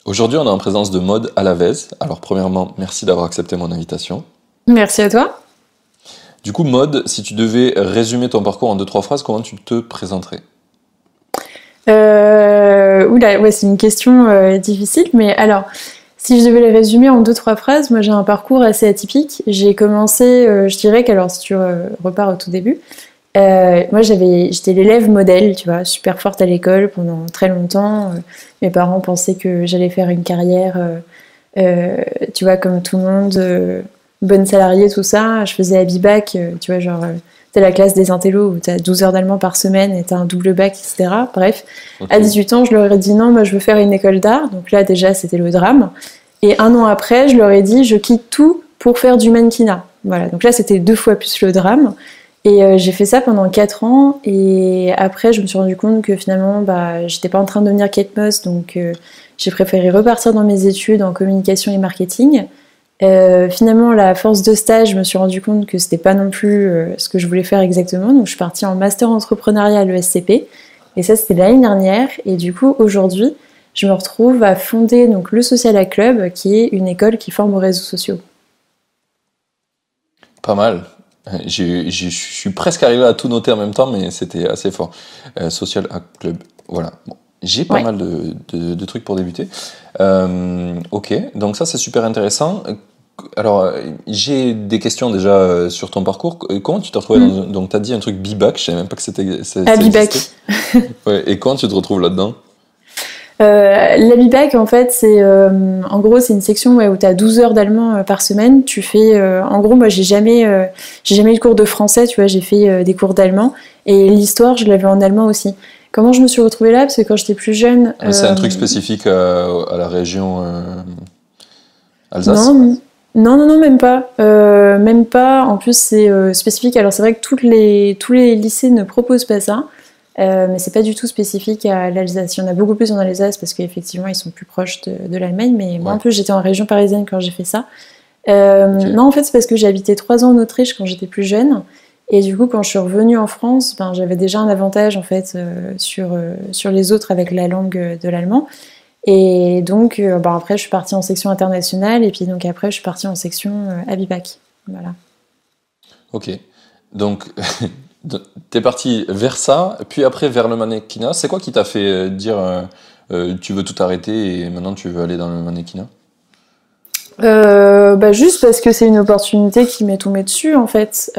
Aujourd'hui, on est en présence de Maud Alavez. Alors, premièrement, merci d'avoir accepté mon invitation. Merci à toi. Du coup, Maud, si tu devais résumer ton parcours en 2-3 phrases, comment tu te présenterais? Oula, ouais, c'est une question difficile, mais alors, si je devais le résumer en 2-3 phrases, moi j'ai un parcours assez atypique. J'ai commencé, je dirais qu'alors, si tu repars au tout début, moi j'étais l'élève modèle, tu vois, super forte à l'école pendant très longtemps. Mes parents pensaient que j'allais faire une carrière, tu vois, comme tout le monde, bonne salariée, tout ça. Je faisais Abibac, tu vois, genre, c'est la classe des intellos où t'as 12 heures d'allemand par semaine et t'as un double bac, etc. Bref, à Ok. 18 ans, je leur ai dit non, moi je veux faire une école d'art. Donc là, déjà, c'était le drame. Et un an après, je leur ai dit je quitte tout pour faire du mannequinat. Voilà, donc là, c'était 2 fois plus le drame. Et j'ai fait ça pendant 4 ans. Et après, je me suis rendu compte que finalement, bah, j'étais pas en train de devenir Kate Moss. Donc j'ai préféré repartir dans mes études en communication et marketing. Finalement, la force de stage, je me suis rendu compte que c'était pas non plus ce que je voulais faire exactement. Donc je suis partie en master entrepreneuriat à l'ESCP. Et ça, c'était l'année dernière. Et du coup, aujourd'hui, je me retrouve à fonder donc, le Sociala Club, qui est une école qui forme aux réseaux sociaux. Pas mal. Je suis presque arrivé à tout noter en même temps, mais c'était assez fort. Social Hack Club. Voilà. Bon. J'ai pas Ouais. mal de trucs pour débuter. Ok, donc ça c'est super intéressant. Alors, j'ai des questions déjà sur ton parcours. Comment tu t'es retrouvé Mm. donc, tu as dit un truc bibac, je savais même pas que ça Abibac. existait. Ouais, et comment tu te retrouves là-dedans? L'Abibac, en fait, en gros, c'est une section ouais, où tu as 12 heures d'allemand par semaine. Tu fais, en gros, moi, j'ai jamais eu de cours de français, tu vois, j'ai fait des cours d'allemand. Et l'histoire, je l'avais en allemand aussi. Comment je me suis retrouvée là? Parce que quand j'étais plus jeune, C'est un truc spécifique à la région non, Alsace? non, même pas. Même pas. En plus, c'est spécifique. Alors, c'est vrai que tous les lycées ne proposent pas ça. Mais c'est pas du tout spécifique à l'Alsace. Il y en a beaucoup plus en Alsace parce qu'effectivement ils sont plus proches de l'Allemagne. Mais moi en Ouais, plus j'étais en région parisienne quand j'ai fait ça. ok. Non en fait c'est parce que j'ai habité 3 ans en Autriche quand j'étais plus jeune. Et du coup quand je suis revenue en France, ben, j'avais déjà un avantage en fait sur les autres avec la langue de l'allemand. Et donc ben, après je suis partie en section internationale et puis donc après je suis partie en section Abibac. Voilà. Ok. Donc, t'es parti vers ça, puis après vers le mannequinat. C'est quoi qui t'a fait dire tu veux tout arrêter et maintenant tu veux aller dans le mannequinat? Bah juste parce que c'est une opportunité qui m'est tombée dessus en fait.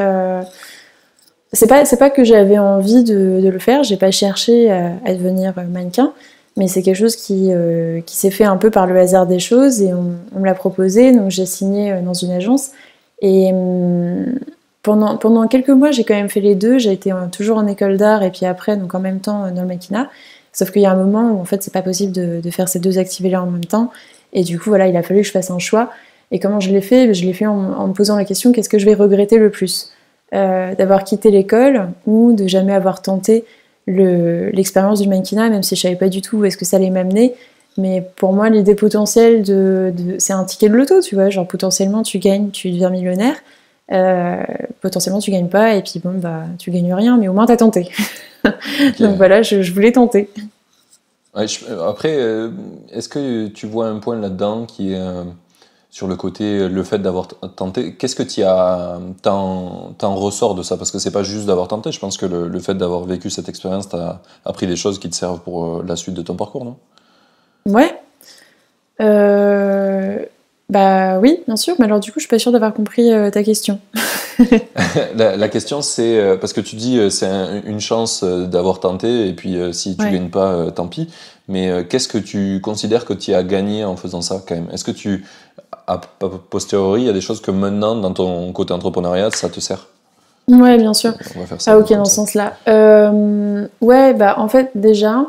C'est pas que j'avais envie de le faire, j'ai pas cherché à devenir mannequin, mais c'est quelque chose qui s'est fait un peu par le hasard des choses et on me l'a proposé, donc j'ai signé dans une agence. Et pendant quelques mois, j'ai quand même fait les deux, j'ai été toujours en école d'art et puis après, donc en même temps dans le mannequinat. Sauf qu'il y a un moment où en fait c'est pas possible de faire ces deux activités-là en même temps. Et du coup, voilà, il a fallu que je fasse un choix. Et comment je l'ai fait? Je l'ai fait en me posant la question, qu'est-ce que je vais regretter le plus? D'avoir quitté l'école ou de jamais avoir tenté l'expérience du mannequinat, même si je savais pas du tout où est-ce que ça allait m'amener. Mais pour moi, l'idée potentielle c'est un ticket de loto, tu vois, genre potentiellement tu gagnes, tu deviens millionnaire, euh, potentiellement tu gagnes pas et puis bon bah tu gagnes rien, mais au moins t'as tenté. Ok. Donc voilà, je voulais tenter. Ouais, après, est-ce que tu vois un point là-dedans qui est sur le côté, le fait d'avoir tenté, qu'est-ce que t'en ressors de ça? Parce que c'est pas juste d'avoir tenté, je pense que le fait d'avoir vécu cette expérience t'a appris des choses qui te servent pour la suite de ton parcours, non? Ouais. Euh, Bah oui, bien sûr, mais alors du coup je suis pas sûre d'avoir compris ta question. La question, c'est parce que tu dis c'est une chance d'avoir tenté et puis si tu Ouais. gagnes pas, tant pis. Mais qu'est-ce que tu considères que tu as gagné en faisant ça quand même? Est-ce que a posteriori, il y a des choses que maintenant, dans ton côté entrepreneuriat, ça te sert? Ouais, bien sûr. On va faire ça Ah ok, comme dans ce ça. sens-là. Ouais, bah en fait déjà,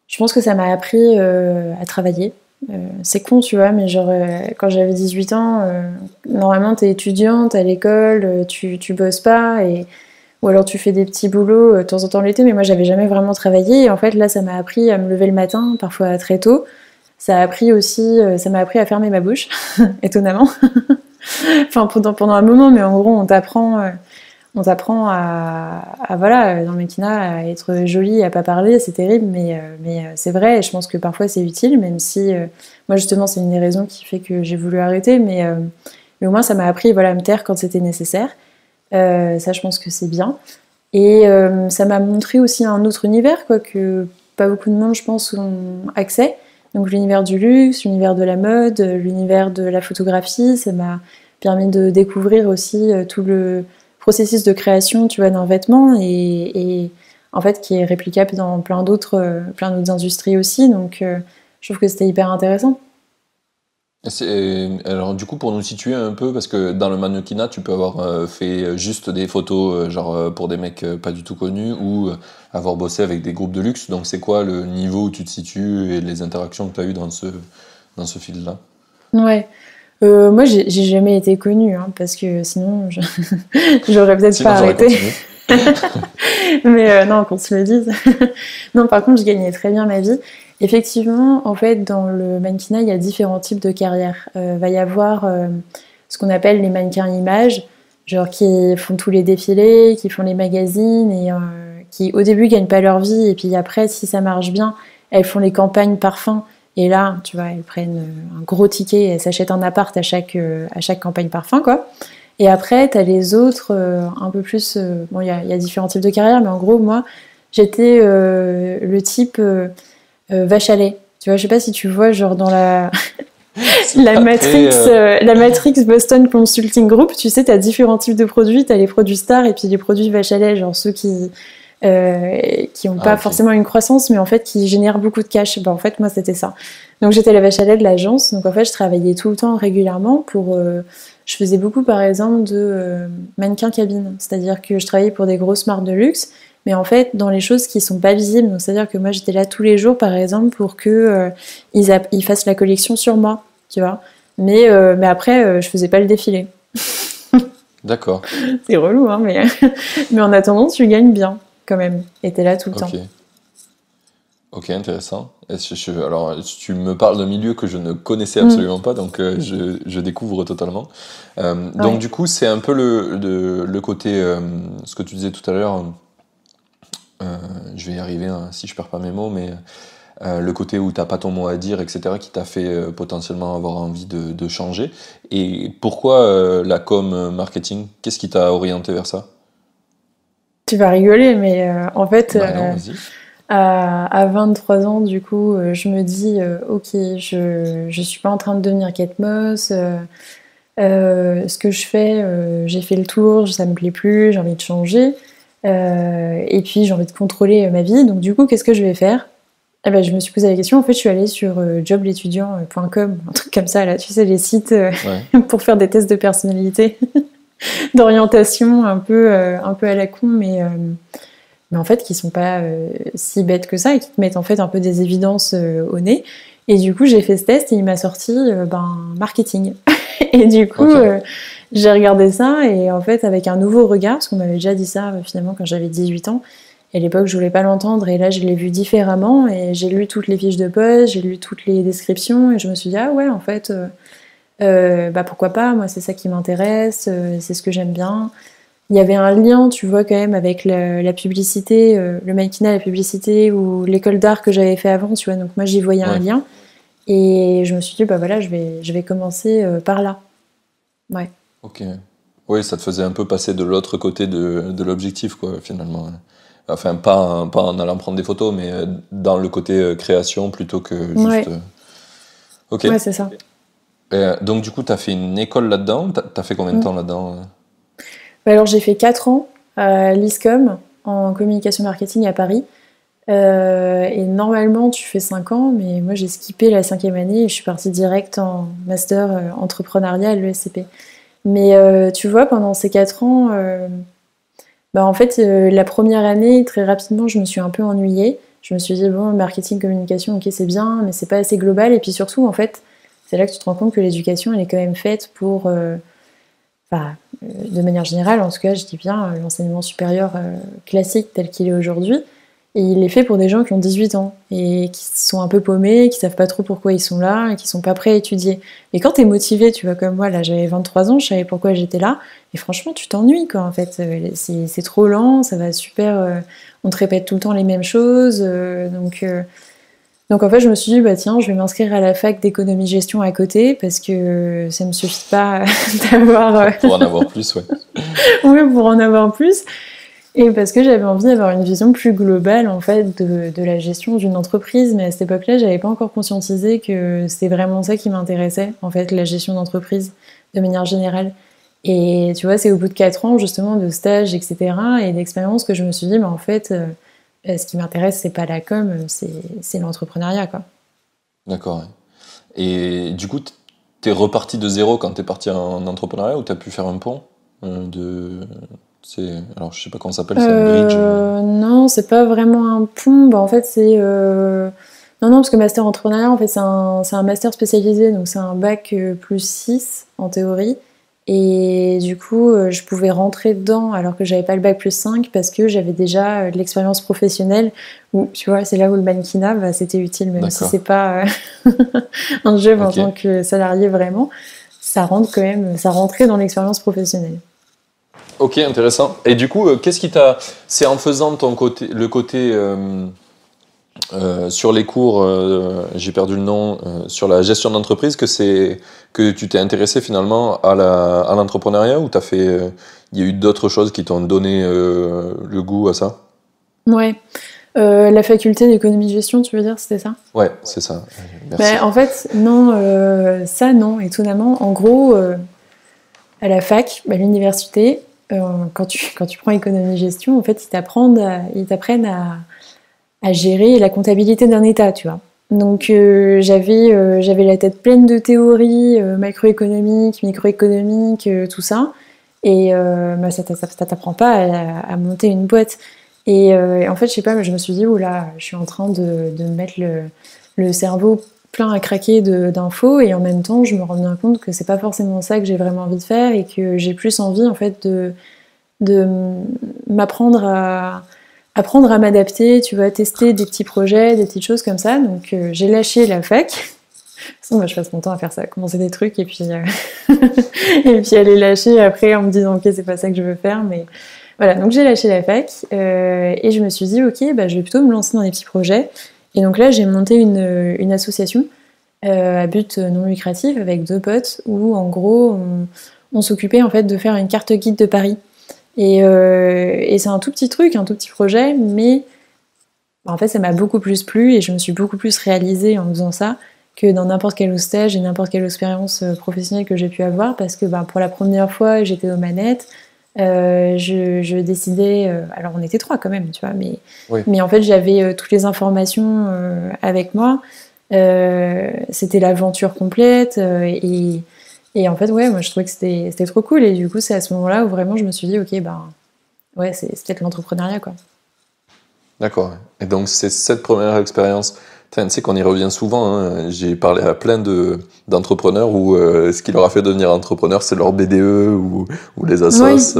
je pense que ça m'a appris à travailler. C'est con, tu vois, mais genre quand j'avais 18 ans, normalement t'es étudiante à l'école, tu bosses pas, ou alors tu fais des petits boulots de temps en temps l'été, mais moi j'avais jamais vraiment travaillé. Et en fait là, ça m'a appris à me lever le matin, parfois très tôt. Ça m'a appris à fermer ma bouche, étonnamment. Enfin pendant un moment, mais en gros on t'apprend voilà, dans le mannequinat, à être jolie, à pas parler, c'est terrible, mais c'est vrai, et je pense que parfois c'est utile, même si, moi justement, c'est une des raisons qui fait que j'ai voulu arrêter, mais au moins ça m'a appris, voilà, à me taire quand c'était nécessaire. Ça, je pense que c'est bien. Et ça m'a montré aussi un autre univers, quoi, que pas beaucoup de monde, je pense, ont accès. Donc l'univers du luxe, l'univers de la mode, l'univers de la photographie, ça m'a permis de découvrir aussi tout le processus de création, tu vois, d'un vêtement et en fait qui est réplicable dans plein d'autres industries aussi. Donc je trouve que c'était hyper intéressant. Alors du coup, pour nous situer un peu, parce que dans le mannequinat, tu peux avoir fait juste des photos genre pour des mecs pas du tout connus ou avoir bossé avec des groupes de luxe. Donc c'est quoi le niveau où tu te situes et les interactions que tu as eues dans ce fil-là? Ouais. Moi, j'ai jamais été connue, hein, parce que sinon, j'aurais peut-être Sinon, pas j'aurais arrêté. continué. Mais non, qu'on se le dise. Non, par contre, je gagnais très bien ma vie. Effectivement, en fait, dans le mannequinat, il y a différents types de carrières. Va y avoir ce qu'on appelle les mannequins images, genre qui font tous les défilés, qui font les magazines et qui, au début, gagnent pas leur vie. Et puis après, si ça marche bien, elles font les campagnes parfums. Et là, tu vois, elles prennent un gros ticket, elles s'achètent un appart à chaque campagne parfum, quoi. Et après, tu as les autres, un peu plus. Bon, il y a différents types de carrières, mais en gros, moi, j'étais le type vache à lait. Tu vois, je sais pas si tu vois, genre dans C'est pas très... La Matrix Boston Consulting Group, tu sais, tu as différents types de produits. Tu as les produits stars et puis les produits vache à lait, genre ceux qui ont Ah, pas ok. forcément une croissance, mais en fait qui génèrent beaucoup de cash. Ben, en fait, moi, c'était ça. Donc, j'étais la vache à lait de l'agence. Donc, en fait, je travaillais tout le temps régulièrement pour. Je faisais beaucoup, par exemple, de mannequin cabine. C'est-à-dire que je travaillais pour des grosses marques de luxe, mais en fait, dans les choses qui sont pas visibles. Donc, c'est-à-dire que moi, j'étais là tous les jours, par exemple, pour que ils fassent la collection sur moi, tu vois. Mais après, je faisais pas le défilé. D'accord. C'est relou, hein, mais en attendant, tu gagnes bien, quand même. Et t'es là tout le temps. Ok. Ok, intéressant. Alors, tu me parles d'un milieu que je ne connaissais Mm. absolument pas, donc je découvre totalement. Donc Ouais. du coup, c'est un peu le côté, ce que tu disais tout à l'heure, je vais y arriver hein, si je perds pas mes mots, mais le côté où t'as pas ton mot à dire, etc., qui t'a fait potentiellement avoir envie de changer. Et pourquoi la com marketing? Qu'est-ce qui t'a orienté vers ça? Tu vas rigoler, mais en fait, Bah non, vas-y. à 23 ans, du coup, je me dis, ok, je suis pas en train de devenir Kate Moss. Ce que je fais, j'ai fait le tour, ça me plaît plus, j'ai envie de changer. Et puis j'ai envie de contrôler ma vie. Donc du coup, qu'est-ce que je vais faire? Eh ben, je me suis posé la question. En fait, je suis allée sur joblétudiant.com, un truc comme ça, là, tu sais, les sites Ouais, pour faire des tests de personnalité, d'orientation, un peu à la con, mais en fait qui sont pas si bêtes que ça et qui te mettent en fait un peu des évidences au nez. Et du coup, j'ai fait ce test et il m'a sorti marketing. Et du coup, ok, j'ai regardé ça et en fait avec un nouveau regard, parce qu'on m'avait déjà dit ça finalement quand j'avais 18 ans. Et à l'époque, je voulais pas l'entendre et là, je l'ai vu différemment et j'ai lu toutes les fiches de poste, j'ai lu toutes les descriptions et je me suis dit ah ouais, en fait, bah pourquoi pas, moi c'est ça qui m'intéresse, c'est ce que j'aime bien. Il y avait un lien, tu vois, quand même, avec la publicité, le mannequinat, la publicité ou l'école d'art que j'avais fait avant, tu vois. Donc moi, j'y voyais un ouais, lien. Et je me suis dit, bah voilà, je vais commencer par là. Ouais. ok. Oui, ça te faisait un peu passer de l'autre côté de l'objectif, quoi, finalement. Enfin, pas en allant prendre des photos, mais dans le côté création plutôt que juste. Ouais, Ok. ouais, c'est ça. Donc, du coup, tu as fait une école là-dedans. T'as fait combien de Mm. temps là-dedans? Bah alors, j'ai fait 4 ans à l'ISCOM, en communication marketing à Paris. Et normalement, tu fais 5 ans, mais moi, j'ai skippé la 5e année et je suis partie direct en master entrepreneuriat à l'ESCP. Mais tu vois, pendant ces 4 ans, bah, en fait, la première année, très rapidement, je me suis un peu ennuyée. Je me suis dit, bon, marketing, communication, ok, c'est bien, mais c'est pas assez global. Et puis surtout, en fait, c'est là que tu te rends compte que l'éducation, elle est quand même faite pour, enfin, de manière générale, en tout cas, je dis bien, l'enseignement supérieur classique tel qu'il est aujourd'hui. Et il est fait pour des gens qui ont 18 ans et qui sont un peu paumés, qui savent pas trop pourquoi ils sont là et qui sont pas prêts à étudier. Et quand t'es motivé, tu vois, comme moi, là, j'avais 23 ans, je savais pourquoi j'étais là. Et franchement, tu t'ennuies, quoi, en fait. C'est trop lent, ça va super. On te répète tout le temps les mêmes choses. Donc en fait, je me suis dit, bah tiens, je vais m'inscrire à la fac d'économie-gestion à côté parce que ça me suffit pas d'avoir. Pour en avoir plus, ouais. Oui, pour en avoir plus. Et parce que j'avais envie d'avoir une vision plus globale en fait de la gestion d'une entreprise, mais à cette époque-là, j'avais pas encore conscientisé que c'était vraiment ça qui m'intéressait, en fait, la gestion d'entreprise de manière générale. Et tu vois, c'est au bout de 4 ans justement de stage, etc. et d'expérience que je me suis dit, mais en fait, ce qui m'intéresse, c'est pas la com, c'est l'entrepreneuriat, quoi. D'accord, ouais. Et du coup, t'es reparti de zéro quand t'es parti en entrepreneuriat ou t'as pu faire un pont de... Alors, je sais pas comment ça s'appelle, c'est un bridge. Non, c'est pas vraiment un pont. Bah, en fait, c'est. Non, non, parce que master entrepreneuriat, en fait, c'est un master spécialisé, donc c'est un bac plus 6 en théorie. Et du coup, je pouvais rentrer dedans alors que j'avais pas le bac plus 5 parce que j'avais déjà de l'expérience professionnelle. Où, tu vois, c'est là où le mannequinat, bah, c'était utile, même si D'accord. c'est pas un job en Ok. tant que salarié vraiment. Ça rentre quand même, ça rentrait dans l'expérience professionnelle. Ok, intéressant. Et du coup, qu'est-ce qui t'a... C'est en faisant le côté sur les cours, j'ai perdu le nom, sur la gestion d'entreprise, que tu t'es intéressé finalement à l'entrepreneuriat ou t'as fait... Il y a eu d'autres choses qui t'ont donné le goût à ça? Ouais. La faculté d'économie-gestion, tu veux dire, c'était ça? Ouais, c'est ça. Merci. En fait, non, ça non, étonnamment. En gros, à la fac, à l'université, quand tu prends économie-gestion, en fait, ils t'apprennent à gérer la comptabilité d'un État, tu vois. Donc j'avais la tête pleine de théories macroéconomiques, microéconomiques, tout ça. Et bah, ça t'apprend pas à monter une boîte. Et en fait, je sais pas, mais je me suis dit, oula, je suis en train de me mettre le cerveau plein à craquer d'infos et en même temps, je me rends bien compte que c'est pas forcément ça que j'ai vraiment envie de faire et que j'ai plus envie en fait de m'apprendre à apprendre à m'adapter, tu vois, tester des petits projets, des petites choses comme ça. Donc j'ai lâché la fac. De toute façon, moi, je passe mon temps à faire ça, à commencer des trucs et puis et puis aller lâcher après en me disant ok, c'est pas ça que je veux faire, mais voilà. Donc j'ai lâché la fac et je me suis dit ok, bah, je vais plutôt me lancer dans des petits projets. Et donc là, j'ai monté une association à but non lucratif avec 2 potes où en gros on s'occupait en fait de faire une carte guide de Paris. Et c'est un tout petit truc, un tout petit projet, mais en fait ça m'a beaucoup plus plu et je me suis beaucoup plus réalisée en faisant ça que dans n'importe quel autre stage et n'importe quelle expérience professionnelle que j'ai pu avoir parce que pour la première fois j'étais aux manettes, je décidais, alors on était 3 quand même, tu vois, Oui. mais en fait j'avais toutes les informations avec moi, c'était l'aventure complète et en fait ouais, moi je trouvais que c'était trop cool et du coup c'est à ce moment-là où vraiment je me suis dit ok ouais c'est peut-être l'entrepreneuriat quoi. D'accord. Et donc, c'est cette première expérience. Tiens, tu sais qu'on y revient souvent, hein. J'ai parlé à plein d'entrepreneurs où ce qui leur a fait devenir entrepreneur, c'est leur BDE ou les Oui. assos.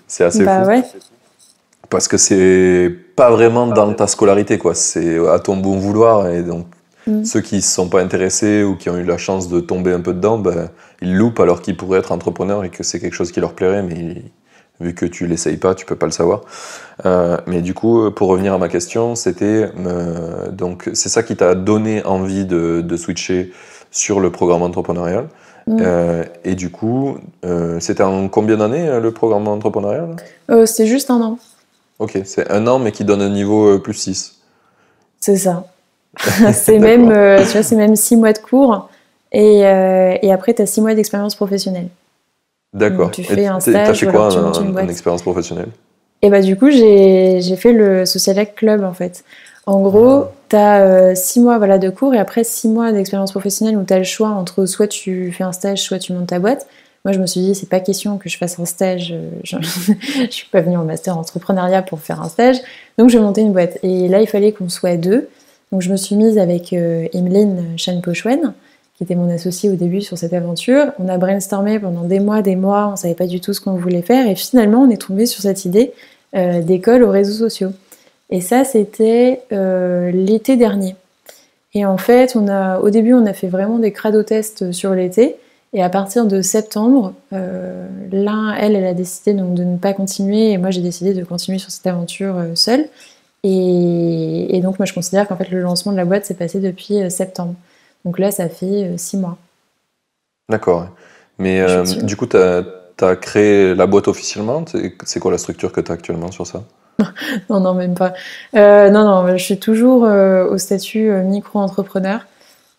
C'est assez fou. Ouais. Parce que c'est pas vraiment dans ta scolarité, quoi. C'est à ton bon vouloir. Et donc, Mm. ceux qui ne se sont pas intéressés ou qui ont eu la chance de tomber un peu dedans, ben, ils loupent alors qu'ils pourraient être entrepreneurs et que c'est quelque chose qui leur plairait, mais vu que tu l'essayes pas, tu peux pas le savoir. Mais du coup, pour revenir à ma question, c'était donc c'est ça qui t'a donné envie de switcher sur le programme entrepreneurial. Mm. Et du coup, c'était en combien d'années le programme entrepreneurial? C'était juste un an, Ok, c'est 1 an, mais qui donne un niveau plus 6. c'est ça. C'est D'accord. même, tu vois, c'est même 6 mois de cours et après tu as 6 mois d'expérience professionnelle. Donc D'accord. tu Et fais un t'as stage fait ou quoi alors tu montes une en boîte. expérience professionnelle? Et bah du coup j'ai fait le Socialec Club en fait. En gros, tu as 6 mois voilà, de cours et après 6 mois d'expérience professionnelle où tu as le choix entre soit tu fais un stage, soit tu montes ta boîte. Moi je me suis dit c'est pas question que je fasse un stage, je suis pas venue en master entrepreneuriat pour faire un stage, donc je vais monter une boîte. Et là il fallait qu'on soit 2, donc je me suis mise avec Emeline Chan-Pochwen, qui était mon associée au début sur cette aventure. On a brainstormé pendant des mois, on savait pas du tout ce qu'on voulait faire et finalement on est tombé sur cette idée d'école aux réseaux sociaux. Et ça, c'était l'été dernier. Et en fait, au début, on a fait vraiment des crado-tests sur l'été. Et à partir de septembre, elle a décidé donc de ne pas continuer. Et moi, j'ai décidé de continuer sur cette aventure seule. Et donc, moi, je considère qu'en fait, le lancement de la boîte s'est passé depuis septembre. Donc là, ça fait 6 mois. D'accord. Mais Je suis dessus. du coup, tu as créé la boîte officiellement? C'est quoi la structure que tu as actuellement sur ça? Non, non, même pas. Non, je suis toujours au statut micro-entrepreneur.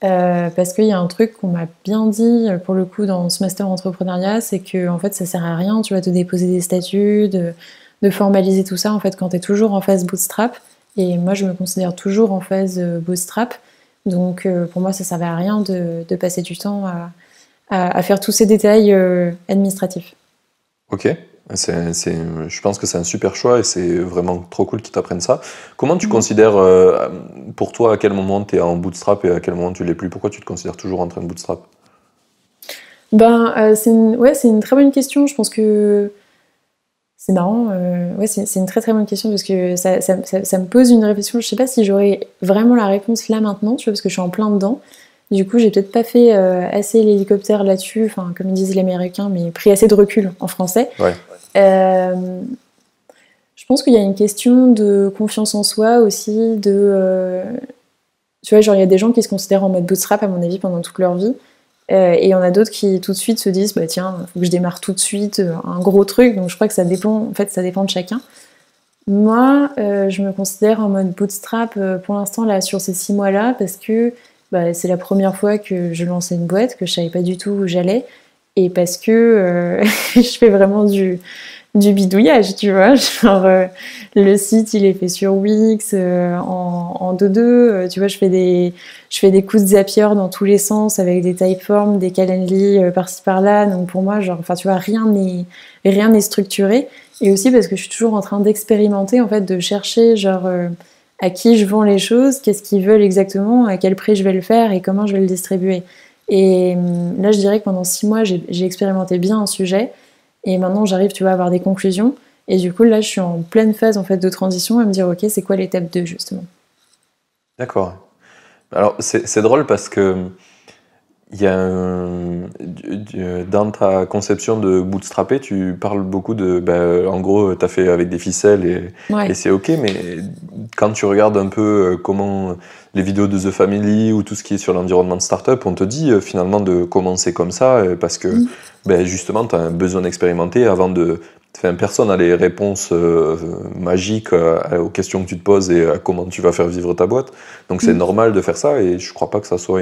Parce qu'il y a un truc qu'on m'a bien dit pour le coup dans ce master entrepreneuriat, c'est que en fait ça sert à rien, tu vas te déposer des statuts, de formaliser tout ça en fait quand tu es toujours en phase bootstrap. Et moi je me considère toujours en phase bootstrap. Donc pour moi ça servait à rien de passer du temps à faire tous ces détails administratifs. Ok. Je pense que c'est un super choix et c'est vraiment trop cool qu'ils t'apprennent ça. Comment tu Mhm. considères, pour toi, à quel moment tu es en bootstrap et à quel moment tu l'es plus? Pourquoi tu te considères toujours en train de bootstrap? Ouais, c'est une très bonne question. Je pense que c'est marrant. Ouais, c'est une très très bonne question parce que ça me pose une réflexion. Je sais pas si j'aurais vraiment la réponse là maintenant, tu vois, parce que je suis en plein dedans. Du coup, j'ai peut-être pas fait assez l'hélicoptère là-dessus, enfin, comme ils disent les Américains, mais pris assez de recul en français. Ouais. Euh, je pense qu'il y a une question de confiance en soi aussi, tu vois, genre il y a des gens qui se considèrent en mode bootstrap à mon avis pendant toute leur vie. Et il y en a d'autres qui tout de suite se disent bah tiens, faut que je démarre tout de suite un gros truc. Donc je crois que ça dépend, en fait, ça dépend de chacun. Moi, je me considère en mode bootstrap pour l'instant là sur ces 6 mois-là parce que bah, c'est la première fois que je lançais une boîte, que je savais pas du tout où j'allais, et parce que je fais vraiment du bidouillage, tu vois. Genre, le site, il est fait sur Wix, en 2-2. Tu vois, je fais des coups de Zapier dans tous les sens avec des typeforms, des Calendly par-ci par-là. Donc pour moi, genre, enfin, tu vois, rien n'est structuré. Et aussi parce que je suis toujours en train d'expérimenter, en fait, de chercher, genre, à qui je vends les choses, qu'est-ce qu'ils veulent exactement, à quel prix je vais le faire et comment je vais le distribuer. Et là, je dirais que pendant 6 mois, j'ai expérimenté bien un sujet. Et maintenant, j'arrive, tu vois, à avoir des conclusions. Et du coup, là, je suis en pleine phase en fait de transition à me dire, ok, c'est quoi l'étape 2 justement. D'accord. Alors, c'est drôle parce que il y a dans ta conception de bootstrapper, tu parles beaucoup de, ben, en gros, tu as fait avec des ficelles et Ouais. c'est ok, mais quand tu regardes un peu comment les vidéos de The Family ou tout ce qui est sur l'environnement de startup, on te dit finalement de commencer comme ça parce que Mm. ben, justement, tu as un besoin d'expérimenter avant de. Enfin, personne n'a les réponses magiques aux questions que tu te poses et à comment tu vas faire vivre ta boîte. Donc c'est Mm. normal de faire ça et je crois pas que ça soit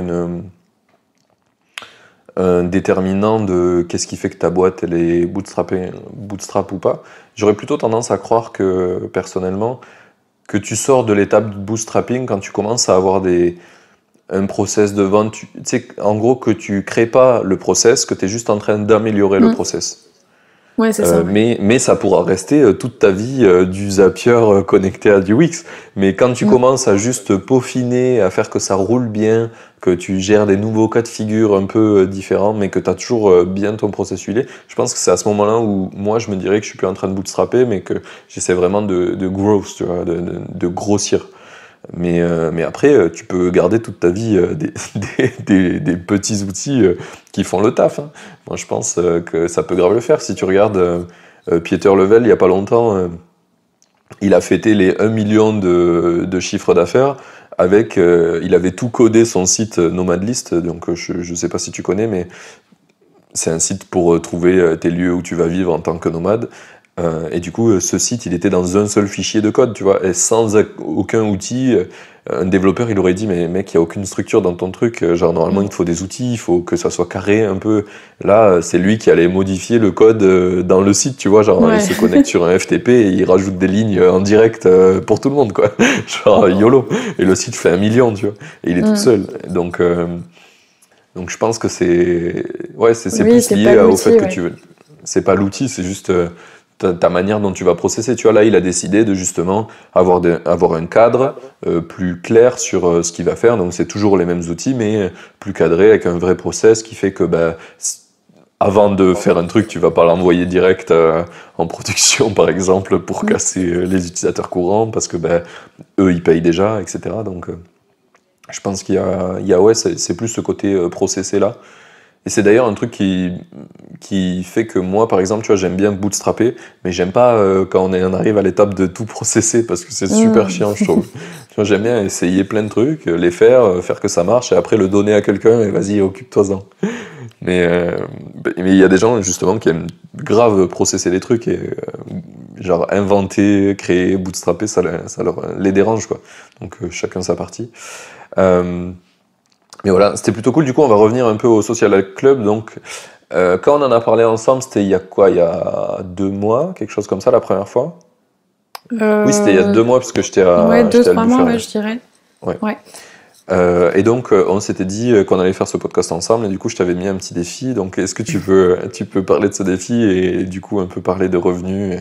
un déterminant de qu'est-ce qui fait que ta boîte elle est bootstrap ou pas. J'aurais plutôt tendance à croire que personnellement que tu sors de l'étape de bootstrapping quand tu commences à avoir un process de vente. Tu sais, en gros que tu crées pas le process, que tu es juste en train d'améliorer le Mm. process. Ouais, c'est ça, ouais. Mais ça pourra rester toute ta vie du Zapier connecté à du Wix. Mais quand tu Mm. commences à juste peaufiner, à faire que ça roule bien, que tu gères des nouveaux cas de figure un peu différents, mais que tu as toujours bien ton process huilé, je pense que c'est à ce moment-là où moi je me dirais que je suis plus en train de bootstrapper, mais que j'essaie vraiment de growth, tu vois, de grossir. Mais après, tu peux garder toute ta vie des petits outils qui font le taf, hein. Moi, je pense que ça peut grave le faire. Si tu regardes Pieter Level, il n'y a pas longtemps, il a fêté les 1 million de chiffre d'affaires avec... il avait tout codé son site Nomadlist, donc je ne sais pas si tu connais, mais c'est un site pour trouver tes lieux où tu vas vivre en tant que nomade. Et du coup, ce site, il était dans un seul fichier de code, tu vois, et sans aucun outil. Un développeur, il aurait dit, mais mec, il n'y a aucune structure dans ton truc. Genre, normalement, il Mm. te faut des outils, il faut que ça soit carré un peu. Là, c'est lui qui allait modifier le code dans le site, tu vois. Genre, il Ouais. se connecte sur un FTP et il rajoute des lignes en direct pour tout le monde, quoi. Genre, YOLO. Et le site fait 1 million, tu vois. Et il est tout Mm. seul. Donc je pense que c'est ouais, c'est Oui, plus c'est pas lié au fait l'outil, que ouais. tu veux. C'est pas l'outil, c'est juste ta manière dont tu vas processer. Tu vois, là, il a décidé de justement avoir un cadre plus clair sur ce qu'il va faire. Donc c'est toujours les mêmes outils, mais plus cadré avec un vrai process qui fait que bah, avant de faire un truc, tu vas pas l'envoyer direct en production, par exemple, pour casser les utilisateurs courants, parce que eux, ils payent déjà, etc. Donc, je pense qu'il y a ouais, c'est plus ce côté processé là. Et c'est d'ailleurs un truc qui fait que moi, par exemple, tu vois, j'aime bien bootstrapper, mais j'aime pas quand on arrive à l'étape de tout processer, parce que c'est super chiant, je trouve. Tu vois, j'aime bien essayer plein de trucs, les faire que ça marche, et après le donner à quelqu'un, et vas-y, occupe-toi-en. Mais il y a des gens, justement, qui aiment grave processer les trucs, et genre inventer, créer, bootstrapper, ça les dérange, quoi. Donc chacun sa partie. Mais voilà, c'était plutôt cool. Du coup, on va revenir un peu au Social Club. Donc, quand on en a parlé ensemble, c'était il y a quoi? Il y a 2 mois, quelque chose comme ça, la première fois? Oui, c'était il y a 2 mois, parce que j'étais Ouais, à 2-3 mois, Buffalo. ouais, je dirais. Ouais. Ouais. Et donc, on s'était dit qu'on allait faire ce podcast ensemble, et du coup, je t'avais mis un petit défi. Donc, est-ce que tu peux parler de ce défi et du coup, un peu parler de revenus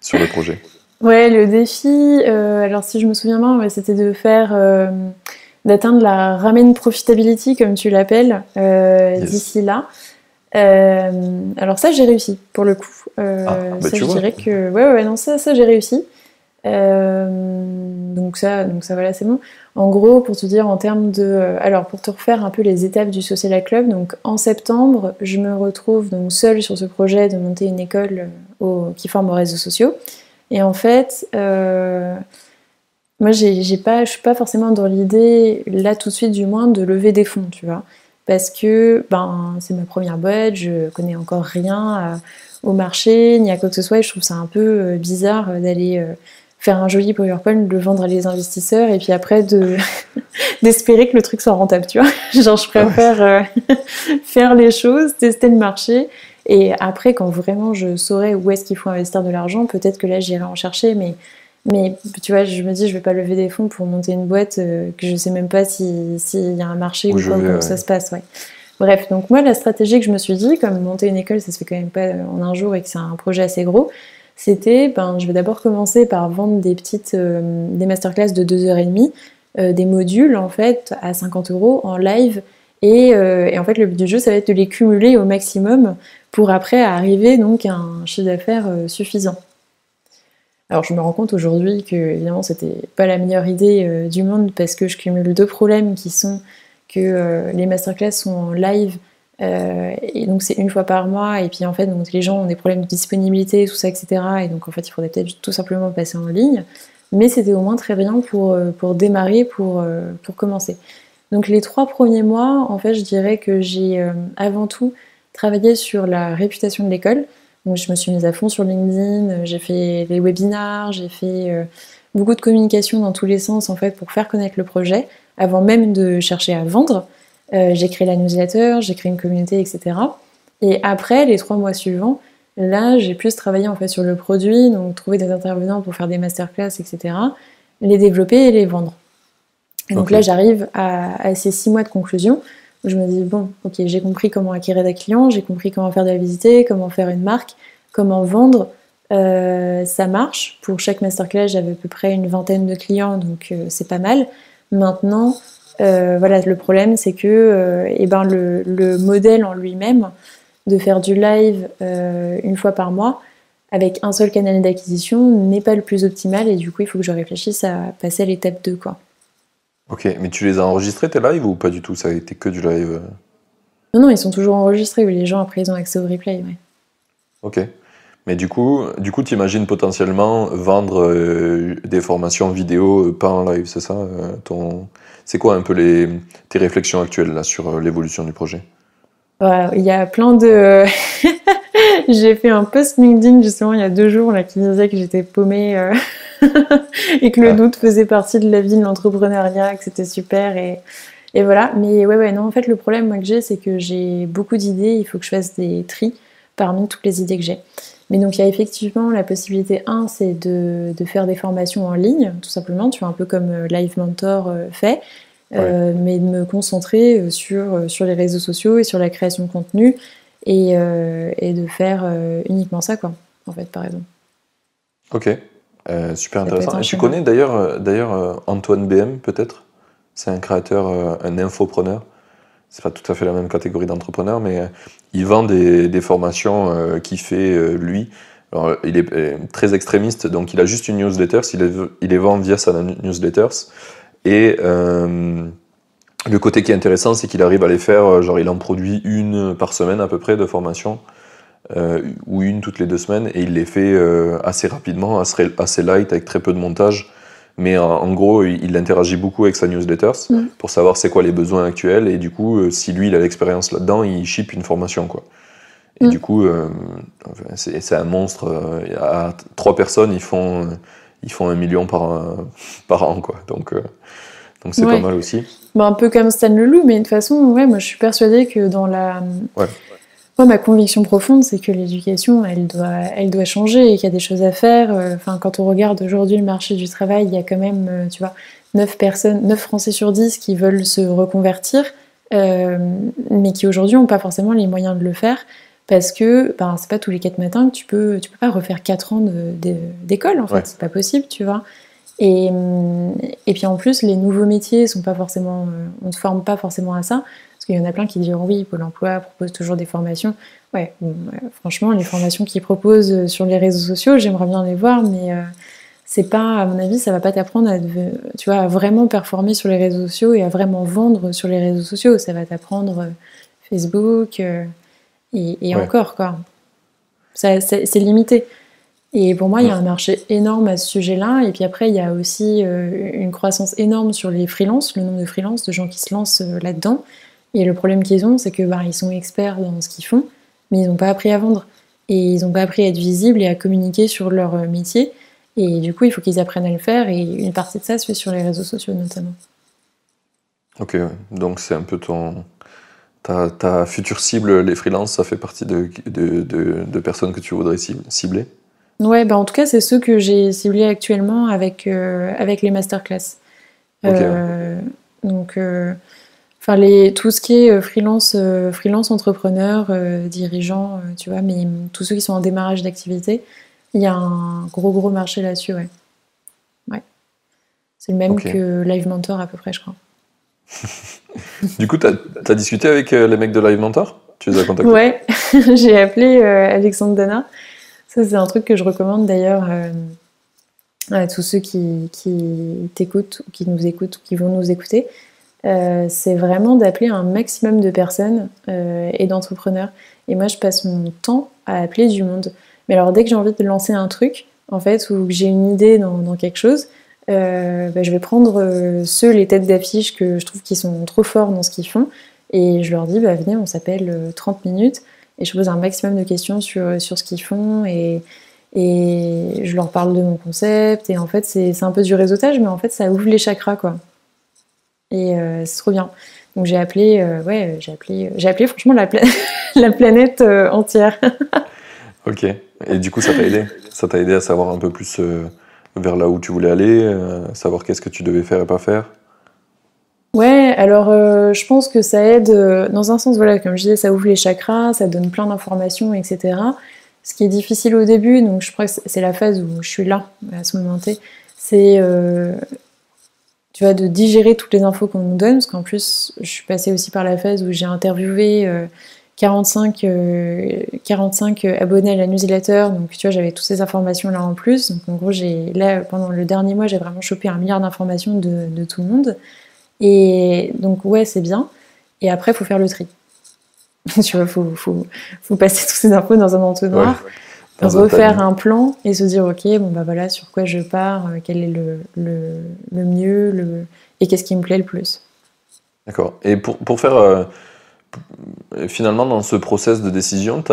sur le projet? Ouais, le défi, alors si je me souviens bien, ouais, c'était de faire, d'atteindre la ramen profitability, comme tu l'appelles, Yes. d'ici là. Alors ça, j'ai réussi, pour le coup. Ça, tu je vois. dirais que... Ouais, non, ça j'ai réussi. Donc ça, voilà, c'est bon. En gros, pour te dire en termes de... alors, pour te refaire un peu les étapes du Social Club, donc en septembre, je me retrouve donc seule sur ce projet de monter une école qui forme aux réseaux sociaux. Et en fait, moi, je suis pas forcément dans l'idée, là tout de suite du moins, de lever des fonds, tu vois. Parce que c'est ma première boîte, je connais encore rien au marché, ni à quoi que ce soit, et je trouve ça un peu bizarre d'aller faire un joli PowerPoint, le vendre à les investisseurs, et puis après d'espérer que le truc soit rentable, tu vois. Genre, je préfère faire les choses, tester le marché, et après, quand vraiment je saurai où est-ce qu'il faut investir de l'argent, peut-être que là, j'irai en chercher, mais tu vois, je me dis, je vais pas lever des fonds pour monter une boîte que je sais même pas s'il y a un marché Où ou je quoi, vais, comment ça se passe, ouais. Bref, donc moi, la stratégie que je me suis dit, comme monter une école, ça se fait quand même pas en un jour et que c'est un projet assez gros, c'était, je vais d'abord commencer par vendre des masterclass de 2h30, des modules, en fait, à 50 € en live, et en fait, le but du jeu, ça va être de les cumuler au maximum pour après arriver donc à un chiffre d'affaires suffisant. Alors je me rends compte aujourd'hui que évidemment c'était pas la meilleure idée du monde parce que je cumule 2 problèmes qui sont que les masterclass sont en live et donc c'est une fois par mois et puis en fait donc les gens ont des problèmes de disponibilité tout ça etc et donc en fait il faudrait peut-être tout simplement passer en ligne mais c'était au moins très bien pour démarrer pour commencer. Donc les 3 premiers mois en fait je dirais que j'ai avant tout travaillé sur la réputation de l'école. Donc je me suis mise à fond sur LinkedIn, j'ai fait les webinars, j'ai fait beaucoup de communication dans tous les sens en fait pour faire connaître le projet, avant même de chercher à vendre. J'ai créé la newsletter, j'ai créé une communauté, etc. Et après, les 3 mois suivants, là j'ai plus travaillé en fait sur le produit, donc trouver des intervenants pour faire des masterclass, etc. Les développer et les vendre. Et donc là j'arrive à ces 6 mois de conclusion où je me dis bon ok j'ai compris comment acquérir des clients, j'ai compris comment faire de la visite, comment faire une marque, comment vendre, ça marche. Pour chaque masterclass j'avais à peu près une vingtaine de clients donc c'est pas mal. Maintenant voilà le problème c'est que le modèle en lui-même de faire du live une fois par mois avec un seul canal d'acquisition n'est pas le plus optimal et du coup il faut que je réfléchisse à passer à l'étape 2 quoi. Ok, mais tu les as enregistrés tes lives ou pas du tout? Ça a été que du live? Non, ils sont toujours enregistrés, oui, les gens après ils ont accès au replay, ouais. Ok. Mais du coup, t'imagines potentiellement vendre des formations vidéo pas en live, c'est ça C'est quoi un peu tes réflexions actuelles là sur l'évolution du projet? Ouais, il y a plein de... J'ai fait un post LinkedIn justement il y a 2 jours là, qui disait que j'étais paumée et que le doute faisait partie de la vie de l'entrepreneuriat, que c'était super et voilà. Mais ouais, non, en fait le problème moi que j'ai c'est que j'ai beaucoup d'idées, il faut que je fasse des tris parmi toutes les idées que j'ai. Mais donc il y a effectivement la possibilité, c'est de faire des formations en ligne, tout simplement, tu vois, un peu comme Live Mentor fait, mais de me concentrer sur les réseaux sociaux et sur la création de contenu et de faire uniquement ça, quoi, en fait, par exemple. Ok, super Ça peut être intéressant. un Et tu schéma. connais d'ailleurs Antoine BM peut-être? C'est un créateur, un infopreneur. c'est pas tout à fait la même catégorie d'entrepreneur, mais il vend des formations qu'il fait lui. Alors, il est très extrémiste, donc il a juste une newsletter, il les vend via sa newsletter. Et le côté qui est intéressant, c'est qu'il arrive à les faire, genre il en produit une par semaine à peu près de formation, ou une toutes les 2 semaines, et il les fait assez rapidement, assez light, avec très peu de montage. Mais en gros, il interagit beaucoup avec sa newsletter pour savoir c'est quoi les besoins actuels, et du coup, si lui il a l'expérience là-dedans, il ship une formation, quoi. Et du coup, c'est un monstre. À 3 personnes, ils font 1 million par an, quoi. Donc c'est pas mal aussi. Bah, un peu comme Stan Leloup, mais de toute façon, ouais, moi je suis persuadée que dans la... Ouais. Moi, ma conviction profonde, c'est que l'éducation, elle doit changer et qu'il y a des choses à faire. Enfin, quand on regarde aujourd'hui le marché du travail, il y a quand même, tu vois, 9 Français sur 10 qui veulent se reconvertir, mais qui aujourd'hui n'ont pas forcément les moyens de le faire parce que ben, c'est pas tous les 4 matins que tu peux pas refaire 4 ans d'école, en fait, c'est pas possible, tu vois. Et puis en plus, les nouveaux métiers sont pas forcément, on ne forme pas forcément à ça. Parce qu'il y en a plein qui diront oui, Pôle emploi propose toujours des formations. Ouais, franchement, les formations qu'ils proposent sur les réseaux sociaux, j'aimerais bien les voir, mais c'est pas, à mon avis, ça va pas t'apprendre à vraiment performer sur les réseaux sociaux et à vraiment vendre sur les réseaux sociaux. Ça va t'apprendre Facebook et encore, quoi. C'est limité. Et pour moi, il y a un marché énorme à ce sujet-là. Et puis après, il y a aussi une croissance énorme sur les freelances, le nombre de freelances, de gens qui se lancent là-dedans. Et le problème qu'ils ont, c'est que ils sont experts dans ce qu'ils font, mais ils n'ont pas appris à vendre. Et ils n'ont pas appris à être visibles et à communiquer sur leur métier. Et du coup, il faut qu'ils apprennent à le faire. Et une partie de ça se fait sur les réseaux sociaux, notamment. Ok, donc c'est un peu ta future cible, les freelances, ça fait partie de personnes que tu voudrais cibler? Ouais, en tout cas, c'est ceux que j'ai ciblés actuellement avec les masterclass. Donc... Enfin, tout ce qui est freelance entrepreneur, dirigeant, tu vois, mais tous ceux qui sont en démarrage d'activité, il y a un gros marché là-dessus, ouais. C'est le même que Live Mentor à peu près, je crois. Du coup, t'as discuté avec les mecs de Live Mentor? Tu les as contactés? Ouais, j'ai appelé Alexandre Dana. Ça, c'est un truc que je recommande d'ailleurs à tous ceux qui t'écoutent, ou qui nous écoutent, ou qui vont nous écouter. C'est vraiment d'appeler un maximum de personnes et d'entrepreneurs. Et moi, je passe mon temps à appeler du monde. Mais alors, dès que j'ai envie de lancer un truc, en fait, ou que j'ai une idée dans quelque chose, je vais prendre les têtes d'affiche que je trouve qui sont trop forts dans ce qu'ils font, et je leur dis, venez, on s'appelle 30 minutes, et je pose un maximum de questions sur ce qu'ils font, et je leur parle de mon concept, et en fait, c'est un peu du réseautage, mais en fait, ça ouvre les chakras, quoi. Et c'est trop bien. Donc j'ai appelé franchement la planète entière. Ok. Et du coup, ça t'a aidé? Ça t'a aidé à savoir un peu plus vers là où tu voulais aller, savoir qu'est-ce que tu devais faire et pas faire? Ouais, alors je pense que ça aide dans un sens, voilà, comme je disais, ça ouvre les chakras, ça donne plein d'informations, etc. Ce qui est difficile au début, donc je crois que c'est la phase où je suis là, à ce moment-là, c'est tu vois, de digérer toutes les infos qu'on nous donne, parce qu'en plus, je suis passée aussi par la phase où j'ai interviewé 45 abonnés à la newsletter, donc tu vois, j'avais toutes ces informations-là en plus. Donc en gros, pendant le dernier mois, j'ai vraiment chopé 1 milliard d'informations de tout le monde. Et donc ouais, c'est bien. Et après, il faut faire le tri. Tu vois, faut passer toutes ces infos dans un entonnoir. Ouais. Refaire un plan et se dire ok, voilà sur quoi je pars, quel est le mieux, et qu'est-ce qui me plaît le plus. D'accord. Et pour faire finalement dans ce process de décision,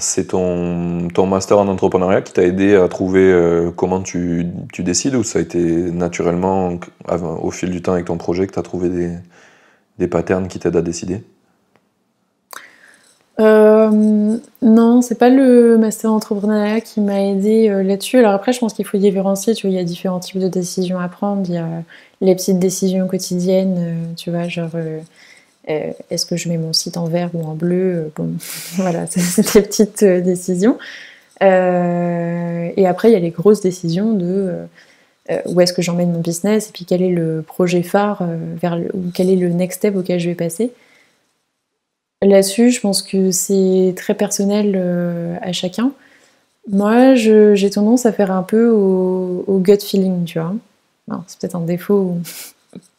c'est ton master en entrepreneuriat qui t'a aidé à trouver comment tu décides, ou ça a été naturellement au fil du temps avec ton projet que tu as trouvé des patterns qui t'aident à décider? Non, c'est pas le master entrepreneuriat qui m'a aidé là-dessus. Alors après, je pense qu'il faut différencier, tu vois, il y a différents types de décisions à prendre. Il y a les petites décisions quotidiennes, tu vois, genre est-ce que je mets mon site en vert ou en bleu, voilà, c'est des petites décisions. Et après, il y a les grosses décisions de où est-ce que j'emmène mon business, et puis quel est le projet phare ou quel est le next step auquel je vais passer. Là-dessus, je pense que c'est très personnel à chacun. Moi, j'ai tendance à faire un peu au gut feeling, tu vois. Alors, c'est peut-être un défaut,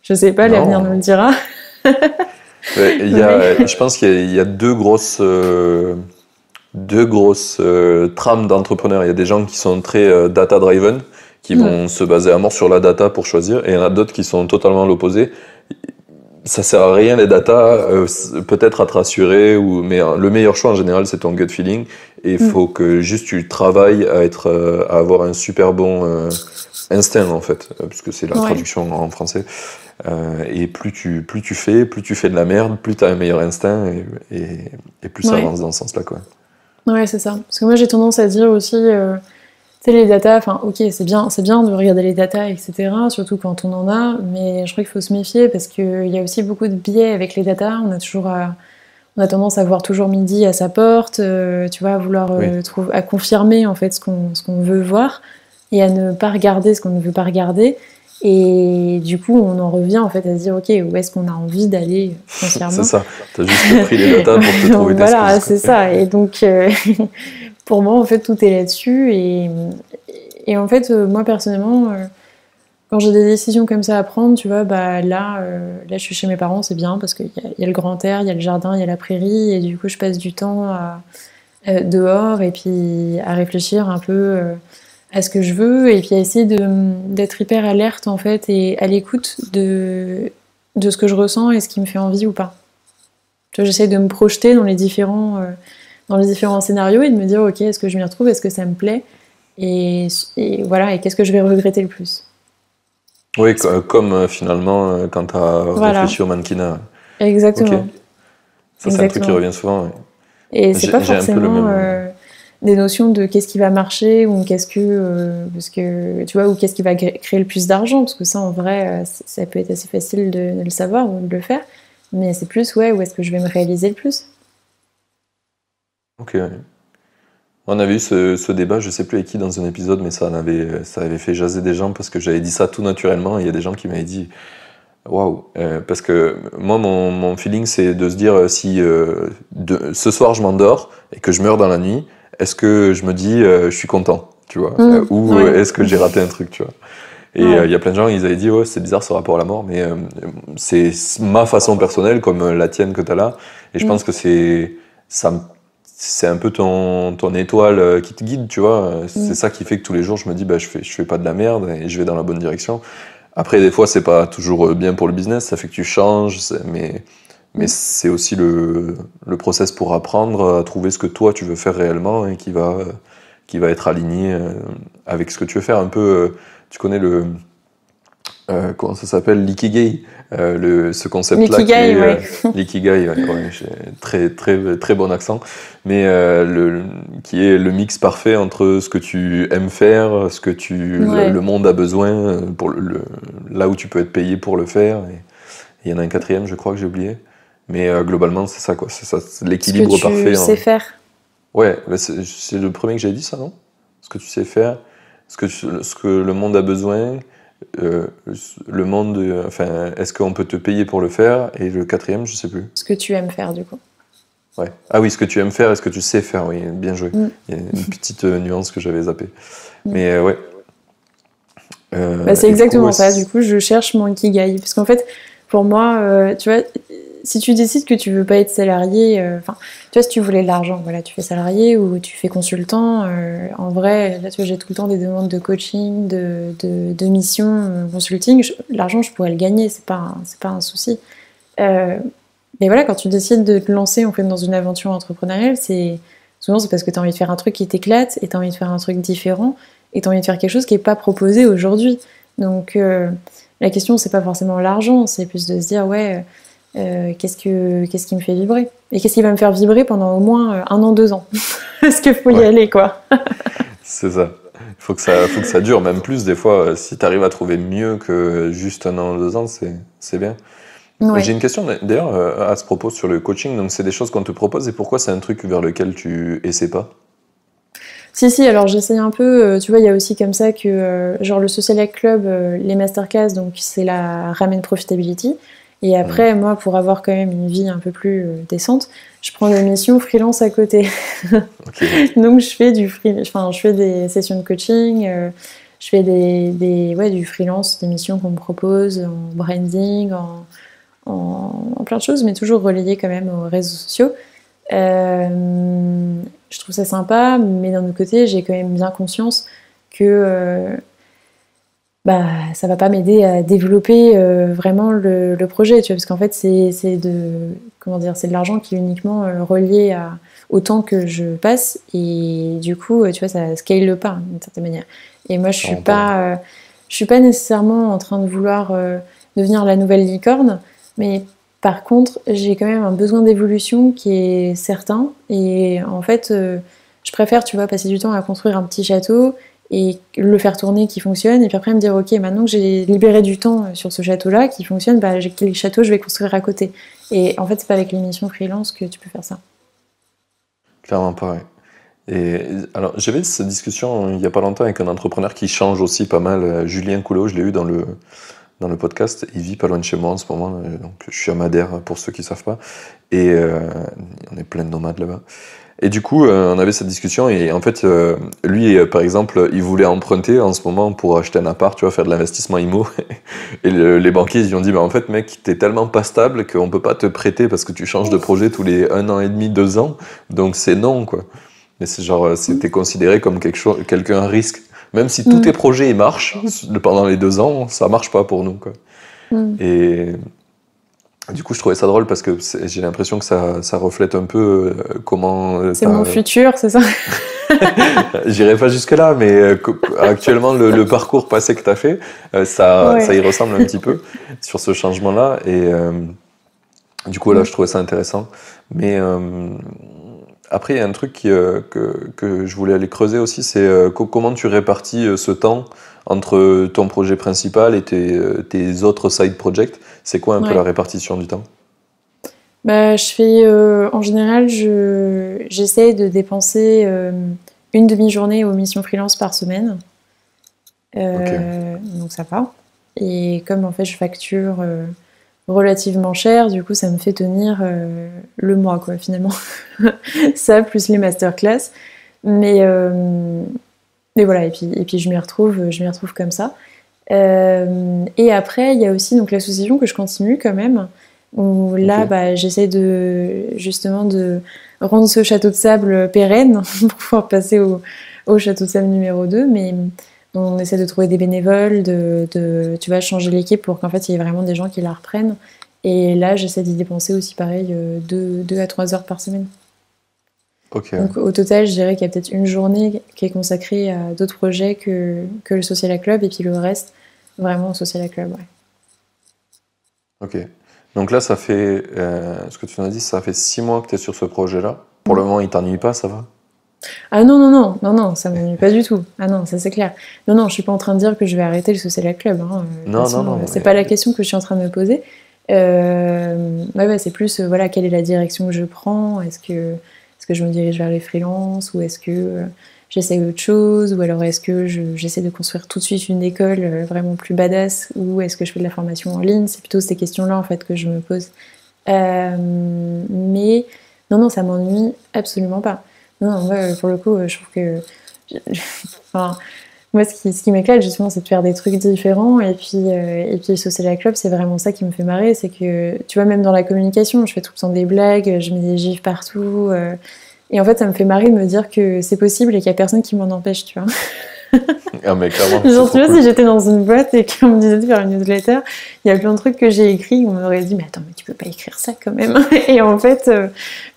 je sais pas, l'avenir nous le Non. dira. Mais Je pense qu'il y a deux grosses trames d'entrepreneurs. Il y a des gens qui sont très data-driven, qui Mhm. vont se baser à mort sur la data pour choisir, et il y en a d'autres qui sont totalement l'opposé. Ça sert à rien les data, peut-être à te rassurer, mais le meilleur choix en général c'est ton gut feeling, et il Mhm. faut que juste tu travailles à avoir un super bon instinct en fait, puisque c'est la Ouais, traduction en français. Et plus tu fais, plus tu fais de la merde, plus tu as un meilleur instinct, et plus ça ouais, avance dans ce sens-là, quoi. ouais, c'est ça. Parce que moi, j'ai tendance à dire aussi, tu sais, les datas, enfin, ok, c'est bien de regarder les datas, etc., surtout quand on en a, mais je crois qu'il faut se méfier parce qu'il y a aussi beaucoup de biais avec les datas. On a tendance à voir toujours midi à sa porte, tu vois, à vouloir Oui, à confirmer en fait ce qu'on veut voir et à ne pas regarder ce qu'on ne veut pas regarder. Et du coup, on en revient en fait à se dire, ok, où est-ce qu'on a envie d'aller c'est foncièrement? ça. T'as juste pris les datas pour te trouver une excuse, Voilà, quoi. c'est ça. Et donc, pour moi, en fait, tout est là-dessus. Et en fait, moi personnellement, quand j'ai des décisions comme ça à prendre, tu vois, bah là, je suis chez mes parents, c'est bien parce qu'il y a le grand air, il y a le jardin, il y a la prairie, et du coup, je passe du temps dehors et puis à réfléchir un peu à ce que je veux et puis à essayer d'être hyper alerte en fait et à l'écoute de ce que je ressens et ce qui me fait envie ou pas. Tu vois, j'essaie de me projeter dans les différents scénarios et de me dire, ok, est-ce que je m'y retrouve, est-ce que ça me plaît et voilà, et qu'est-ce que je vais regretter le plus. Oui, comme finalement quand t'as Voilà, réfléchi au mannequinat. Ok, exactement. ça c'est un truc qui Exactement. revient souvent. Ouais. Et c'est pas J'ai un peu le forcément même. des notions de qu'est-ce qui va marcher ou parce que tu vois ou qu'est-ce qui va créer le plus d'argent parce que ça en vrai ça peut être assez facile de le savoir ou de le faire. Mais c'est plus ouais où est-ce que je vais me réaliser le plus. Ok. Ouais. On avait eu ce débat, je sais plus avec qui dans un épisode, mais ça avait fait jaser des gens parce que j'avais dit ça tout naturellement. Et il y a des gens qui m'avaient dit waouh, parce que moi mon feeling c'est de se dire si ce soir je m'endors et que je meurs dans la nuit, est-ce que je me dis je suis content, tu vois, ou Ouais, est-ce que j'ai raté un truc, tu vois. Et il ouais. y a plein de gens, ils avaient dit, ouais, c'est bizarre ce rapport à la mort, mais c'est ma façon personnelle, comme la tienne que tu as là. Et je Mm, pense que ça, me- c'est un peu ton étoile qui te guide, tu vois. C'est mm, ça qui fait que tous les jours, je me dis, bah, je fais pas de la merde et je vais dans la bonne direction. Après, des fois, c'est pas toujours bien pour le business, ça fait que tu changes, mais mm. c'est aussi le process pour apprendre à trouver ce que toi, tu veux faire réellement et qui va être aligné avec ce que tu veux faire. Un peu, tu connais comment ça s'appelle? L'ikigai. Ce concept-là qui L'ikigai, est ouais. l'ikigai, ouais, j'ai très bon accent, mais qui est le mix parfait entre ce que tu aimes faire, le Ouais. monde a besoin pour là où tu peux être payé pour le faire. Et il y en a un quatrième, je crois que j'ai oublié. Mais globalement, c'est ça, quoi. C'est ça, c'est Ce que l'équilibre tu parfait. sais faire. Ouais, bah, c'est le premier que j'ai dit, ça, non? Ce que tu sais faire, ce que le monde a besoin, euh, le monde, enfin, est-ce qu'on peut te payer pour le faire? Et le quatrième, je sais plus. Ce que tu aimes faire du coup. Ouais. Ah oui, ce que tu aimes faire et ce que tu sais faire, oui, bien joué. Mm, Il y a une petite nuance que j'avais zappée. mm. Mais ouais. Bah, c'est Et du coup, exactement ça. Du coup, je cherche mon ikigai. Parce qu'en fait, pour moi, tu vois, si tu décides que tu veux pas être salarié, enfin, tu vois, si tu voulais de l'argent, voilà, tu fais salarié ou tu fais consultant. En vrai, là, tu vois, j'ai tout le temps des demandes de coaching, de missions, consulting. L'argent, je pourrais le gagner, c'est pas un souci. Euh, mais voilà, quand tu décides de te lancer en fait dans une aventure entrepreneuriale, souvent c'est parce que tu as envie de faire un truc qui t'éclate et tu as envie de faire un truc différent et tu as envie de faire quelque chose qui est pas proposé aujourd'hui. Donc la question c'est pas forcément l'argent, c'est plus de se dire ouais, qu'est-ce qui me fait vibrer et qu'est-ce qui va me faire vibrer pendant au moins un an, 2 ans. Est-ce qu'il faut y ouais, aller quoi? c'est ça. Il faut que ça dure, même plus des fois. Si tu arrives à trouver mieux que juste un an ou 2 ans, c'est bien. J'ai Ouais. une question d'ailleurs à ce propos sur le coaching. Donc, c'est des choses qu'on te propose et pourquoi c'est un truc vers lequel tu essaies pas? Si, si, alors j'essaye un peu, tu vois, il y a aussi comme ça que, genre le Social Hack Club, les masterclass, donc c'est la Ramen Profitability. Et après, moi, pour avoir quand même une vie un peu plus décente, je prends des missions freelance à côté. Ok. Donc, je fais je fais des sessions de coaching, je fais du freelance, des missions qu'on me propose en branding, en plein de choses, mais toujours relayées quand même aux réseaux sociaux. Je trouve ça sympa, mais d'un autre côté, j'ai quand même bien conscience que ça va pas m'aider à développer vraiment le projet, tu vois, parce qu'en fait, c'est de l'argent qui est uniquement relié au temps que je passe, et du coup, tu vois, ça scale pas d'une certaine manière. Et moi, je suis pas nécessairement en train de vouloir devenir la nouvelle licorne, mais par contre, j'ai quand même un besoin d'évolution qui est certain, et en fait, je préfère, tu vois, passer du temps à construire un petit château et le faire tourner qui fonctionne, et puis après me dire ok, maintenant que j'ai libéré du temps sur ce château là qui fonctionne, quel château je vais construire à côté. Et en fait c'est pas avec les missions freelance que tu peux faire ça. Clairement pas, ouais. Et alors, j'avais cette discussion il y a pas longtemps avec un entrepreneur qui change aussi pas mal, Julien Coulot, je l'ai eu dans le podcast. Il vit pas loin de chez moi en ce moment, donc je suis à Madère pour ceux qui savent pas. Et on est plein de nomades là-bas. Et du coup, on avait cette discussion et en fait, lui, par exemple, il voulait emprunter en ce moment pour acheter un appart, tu vois, faire de l'investissement IMO. Et les banquiers, ils lui ont dit, bah en fait, mec, t'es tellement pas stable qu'on peut pas te prêter parce que tu changes de projet tous les 1 an et demi, 2 ans. Donc c'est non, quoi. Mais c'est genre, c'était considéré comme quelqu'un à risque. Même si tous tes projets ils marchent pendant les 2 ans, ça marche pas pour nous, quoi. Et du coup, je trouvais ça drôle parce que j'ai l'impression que ça reflète un peu comment. C'est mon futur, c'est ça? J'irai pas jusque-là, mais actuellement, le parcours passé que tu as fait, ça y ressemble un petit peu sur ce changement-là. Et du coup, là, je trouvais ça intéressant. Mais après, il y a un truc que je voulais aller creuser aussi, c'est comment tu répartis ce temps entre ton projet principal et tes autres side projects. C'est quoi un peu la répartition du temps? Je fais, en général, j'essaie de dépenser une demi-journée aux missions freelance par semaine. Donc ça va. Et comme en fait je facture relativement cher, du coup ça me fait tenir le mois, quoi, finalement. Ça, plus les masterclass. Mais voilà, et puis je m'y retrouve comme ça. Et après, il y a aussi donc l'association que je continue quand même, où là, j'essaie justement de rendre ce château de sable pérenne pour pouvoir passer au château de sable numéro 2, mais on essaie de trouver des bénévoles, tu vois, changer l'équipe pour qu'en fait il y ait vraiment des gens qui la reprennent. Et là, j'essaie d'y dépenser aussi pareil 2 à 3 heures par semaine. Okay. Donc au total, je dirais qu'il y a peut-être une journée qui est consacrée à d'autres projets que le Social Club, et puis le reste vraiment au Social Club. Ouais. Ok. Donc là, ça fait, ce que tu nous as dit, ça fait 6 mois que tu es sur ce projet-là. Pour le moment, il t'ennuie pas, ça va? Ah non, ça m'ennuie pas du tout. Ah non, ça c'est clair. Non, je suis pas en train de dire que je vais arrêter le Social Club. Hein. Non. C'est pas la question que je suis en train de me poser. C'est plus, quelle est la direction que je prends? Est-ce que je me dirige vers les freelances, ou est-ce que j'essaye autre chose, ou alors est-ce que j'essaie de construire tout de suite une école vraiment plus badass, ou est-ce que je fais de la formation en ligne? C'est plutôt ces questions-là en fait que je me pose. Mais non, ça m'ennuie absolument pas. Non, moi, pour le coup, je trouve que moi, ce qui m'éclate justement, c'est de faire des trucs différents, et puis le Social Club, c'est vraiment ça qui me fait marrer. C'est que, tu vois, même dans la communication, je fais tout le temps des blagues, je mets des gifs partout, et en fait, ça me fait marrer de me dire que c'est possible et qu'il y a personne qui m'en empêche, tu vois. Ah, mais clairement, genre, tu vois, si j'étais dans une boîte et qu'on me disait de faire une newsletter, il y a plein de trucs que j'ai écrits où on m'aurait dit, mais attends, mais tu peux pas écrire ça quand même. Et en fait,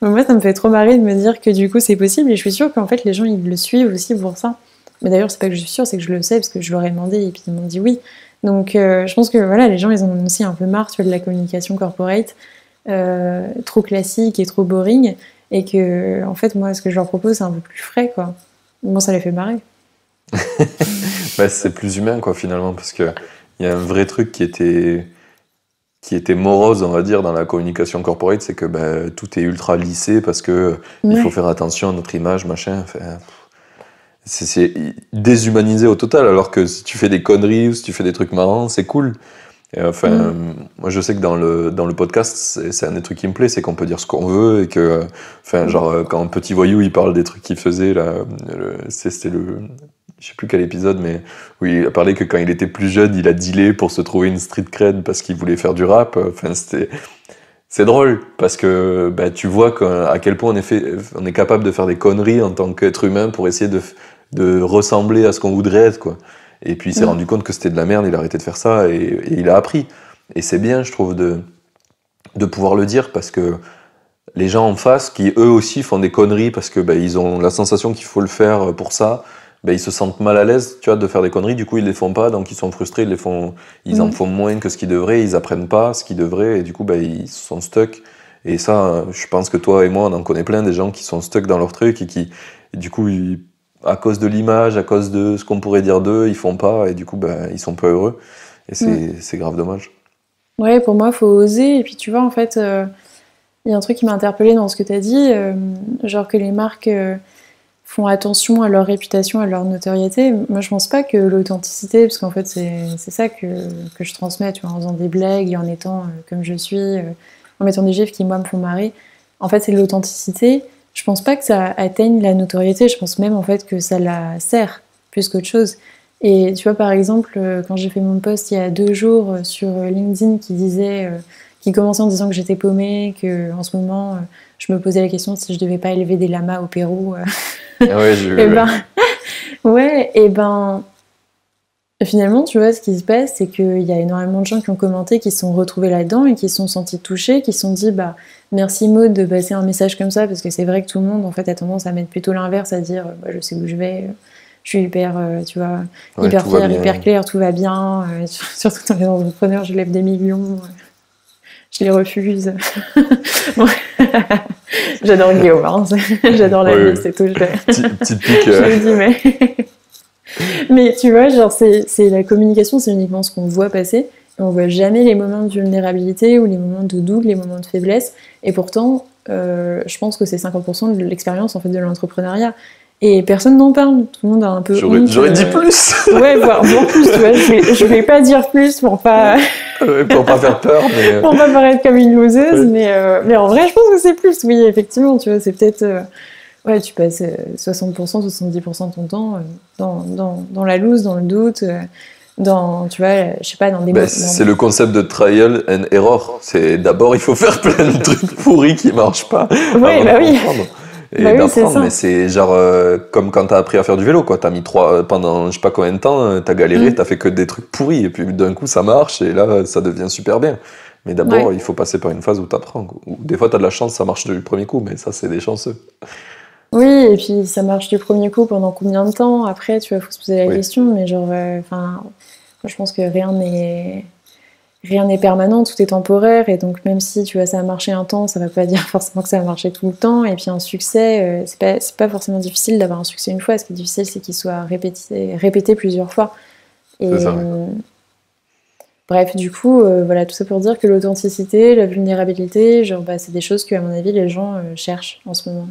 moi, ça me fait trop marrer de me dire que du coup, c'est possible, et je suis sûre qu'en fait, les gens, ils le suivent aussi pour ça. Mais d'ailleurs, c'est pas que je suis sûre, c'est que je le sais parce que je leur ai demandé et puis ils m'ont dit oui. Donc, je pense que voilà, les gens, ils en ont aussi un peu marre, tu vois, de la communication corporate, trop classique et trop boring, et que, en fait, moi, ce que je leur propose, c'est un peu plus frais, quoi. Bon, ça les fait marrer. C'est plus humain, quoi, finalement, parce que il y a un vrai truc qui était morose, on va dire, dans la communication corporate, c'est que tout est ultra lissé parce que il faut faire attention à notre image, machin. Enfin, c'est déshumanisé au total, alors que si tu fais des conneries ou si tu fais des trucs marrants, c'est cool. Et enfin, moi je sais que dans le podcast, c'est un des trucs qui me plaît, c'est qu'on peut dire ce qu'on veut et que, enfin, genre, quand Petit Voyou il parle des trucs qu'il faisait, là, c'était je sais plus quel épisode, mais où il a parlé que quand il était plus jeune, il a dealé pour se trouver une street cred parce qu'il voulait faire du rap. Enfin, c'est drôle parce que bah, tu vois à quel point on est capable de faire des conneries en tant qu'être humain pour essayer de ressembler à ce qu'on voudrait être, quoi. Et puis il s'est rendu compte que c'était de la merde, il a arrêté de faire ça et il a appris. Et c'est bien, je trouve, de pouvoir le dire parce que les gens en face, qui eux aussi font des conneries parce que bah, ils ont la sensation qu'il faut le faire pour ça, bah, ils se sentent mal à l'aise, tu vois, de faire des conneries, du coup ils les font pas, donc ils sont frustrés, ils en font moins que ce qu'ils devraient, ils apprennent pas ce qu'ils devraient, et du coup bah, ils sont stuck. Et ça, je pense que toi et moi, on en connaît plein, des gens qui sont stuck dans leur truc et et du coup, à cause de l'image, à cause de ce qu'on pourrait dire d'eux, ils font pas, et du coup bah, ils sont pas heureux. Et c'est grave dommage. Ouais, pour moi, faut oser. Et puis, tu vois, en fait, il y a un truc qui m'a interpellée dans ce que tu as dit, genre que les marques font attention à leur réputation, à leur notoriété. Moi, je pense pas que l'authenticité, parce qu'en fait, c'est ça que je transmets, tu vois, en faisant des blagues et en étant comme je suis, en mettant des gifs qui, moi, me font marrer. En fait, c'est l'authenticité. Je pense pas que ça atteigne la notoriété. Je pense même, en fait, que ça la sert plus qu'autre chose. Et tu vois, par exemple, quand j'ai fait mon post il y a 2 jours sur LinkedIn qui commençait en disant que j'étais paumée, que en ce moment, je me posais la question si je devais pas élever des lamas au Pérou. Ah ouais, j'ai Et vu. ben, ouais, et ben, finalement, tu vois, ce qui se passe, c'est qu'il y a énormément de gens qui ont commenté, qui se sont retrouvés là-dedans et qui se sont sentis touchés, qui se sont dit, bah, merci Maud de passer un message comme ça, parce que c'est vrai que tout le monde, en fait, a tendance à mettre plutôt l'inverse, à dire, bah, je sais où je vais, je suis hyper, tu vois, Ouais, hyper tout va fière, bien. hyper claire, tout va bien, surtout dans les entrepreneurs, je lève des millions, je les refuse. Bon. J'adore Guillaume, hein, j'adore la vie, c'est tout, Petite pique. je le dis, mais... Mais tu vois, genre, c'est la communication, c'est uniquement ce qu'on voit passer. Et on voit jamais les moments de vulnérabilité ou les moments de doute, les moments de faiblesse. Et pourtant, je pense que c'est 50% de l'expérience en fait de l'entrepreneuriat. Et personne n'en parle. Tout le monde a un peu honte. J'aurais dit plus. Ouais, voire plus. Tu vois, je vais pas dire plus pour pas pour pas faire peur, mais pour pas paraître comme une loseuse. Ouais. Mais en vrai, je pense que c'est plus. Oui, effectivement, tu vois, c'est peut-être. Ouais, tu passes 60%, 70% de ton temps dans la loose, dans le doute, tu vois, je sais pas, dans des... c'est le concept de trial and error. C'est d'abord, il faut faire plein de trucs pourris qui marchent pas Ouais, avant bah de oui. comprendre. Et Bah oui, c'est d'apprendre, ça. mais c'est genre comme quand t'as appris à faire du vélo, quoi. T'as mis pendant je sais pas combien de temps, t'as galéré, t'as fait que des trucs pourris, et puis d'un coup ça marche, et là ça devient super bien. Mais d'abord, Ouais. il faut passer par une phase où t'apprends, quoi. Ou des fois t'as de la chance, ça marche du premier coup, mais ça c'est des chanceux. Oui, et puis ça marche du premier coup pendant combien de temps? Après, tu vois, faut se poser la Oui, question, mais genre, enfin, je pense que rien n'est permanent, tout est temporaire, et donc même si tu vois ça a marché un temps, ça va pas dire forcément que ça va marcher tout le temps. Et puis un succès, c'est pas forcément difficile d'avoir un succès une fois. Ce qui est difficile, c'est qu'il soit répété plusieurs fois. Et c'est ça. Ouais. bref, du coup, voilà, tout ça pour dire que l'authenticité, la vulnérabilité, genre, bah, c'est des choses que, à mon avis, les gens cherchent en ce moment.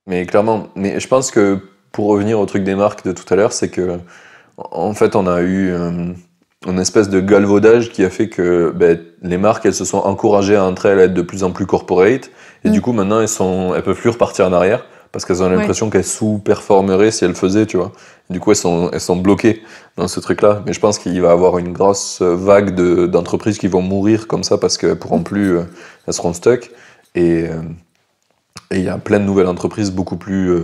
Mais clairement, mais je pense que pour revenir au truc des marques de tout à l'heure, c'est que en fait on a eu une espèce de galvaudage qui a fait que ben, les marques elles se sont encouragées entre elles à être de plus en plus corporate et du coup maintenant elles peuvent plus repartir en arrière parce qu'elles ont Ouais. l'impression qu'elles sous-performeraient si elles faisaient, tu vois. Du coup elles sont bloquées dans ce truc-là. Mais je pense qu'il va y avoir une grosse vague d'entreprises qui vont mourir comme ça parce qu'elles pourront plus, elles seront stuck. Et et il y a plein de nouvelles entreprises beaucoup plus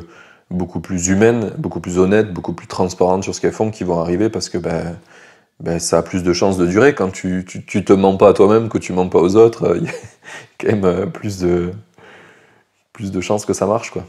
humaines, beaucoup plus honnêtes, beaucoup plus transparentes sur ce qu'elles font qui vont arriver parce que ben, ça a plus de chances de durer. Quand tu te mens pas à toi-même, que tu mens pas aux autres, il y a quand même plus de chances que ça marche, quoi.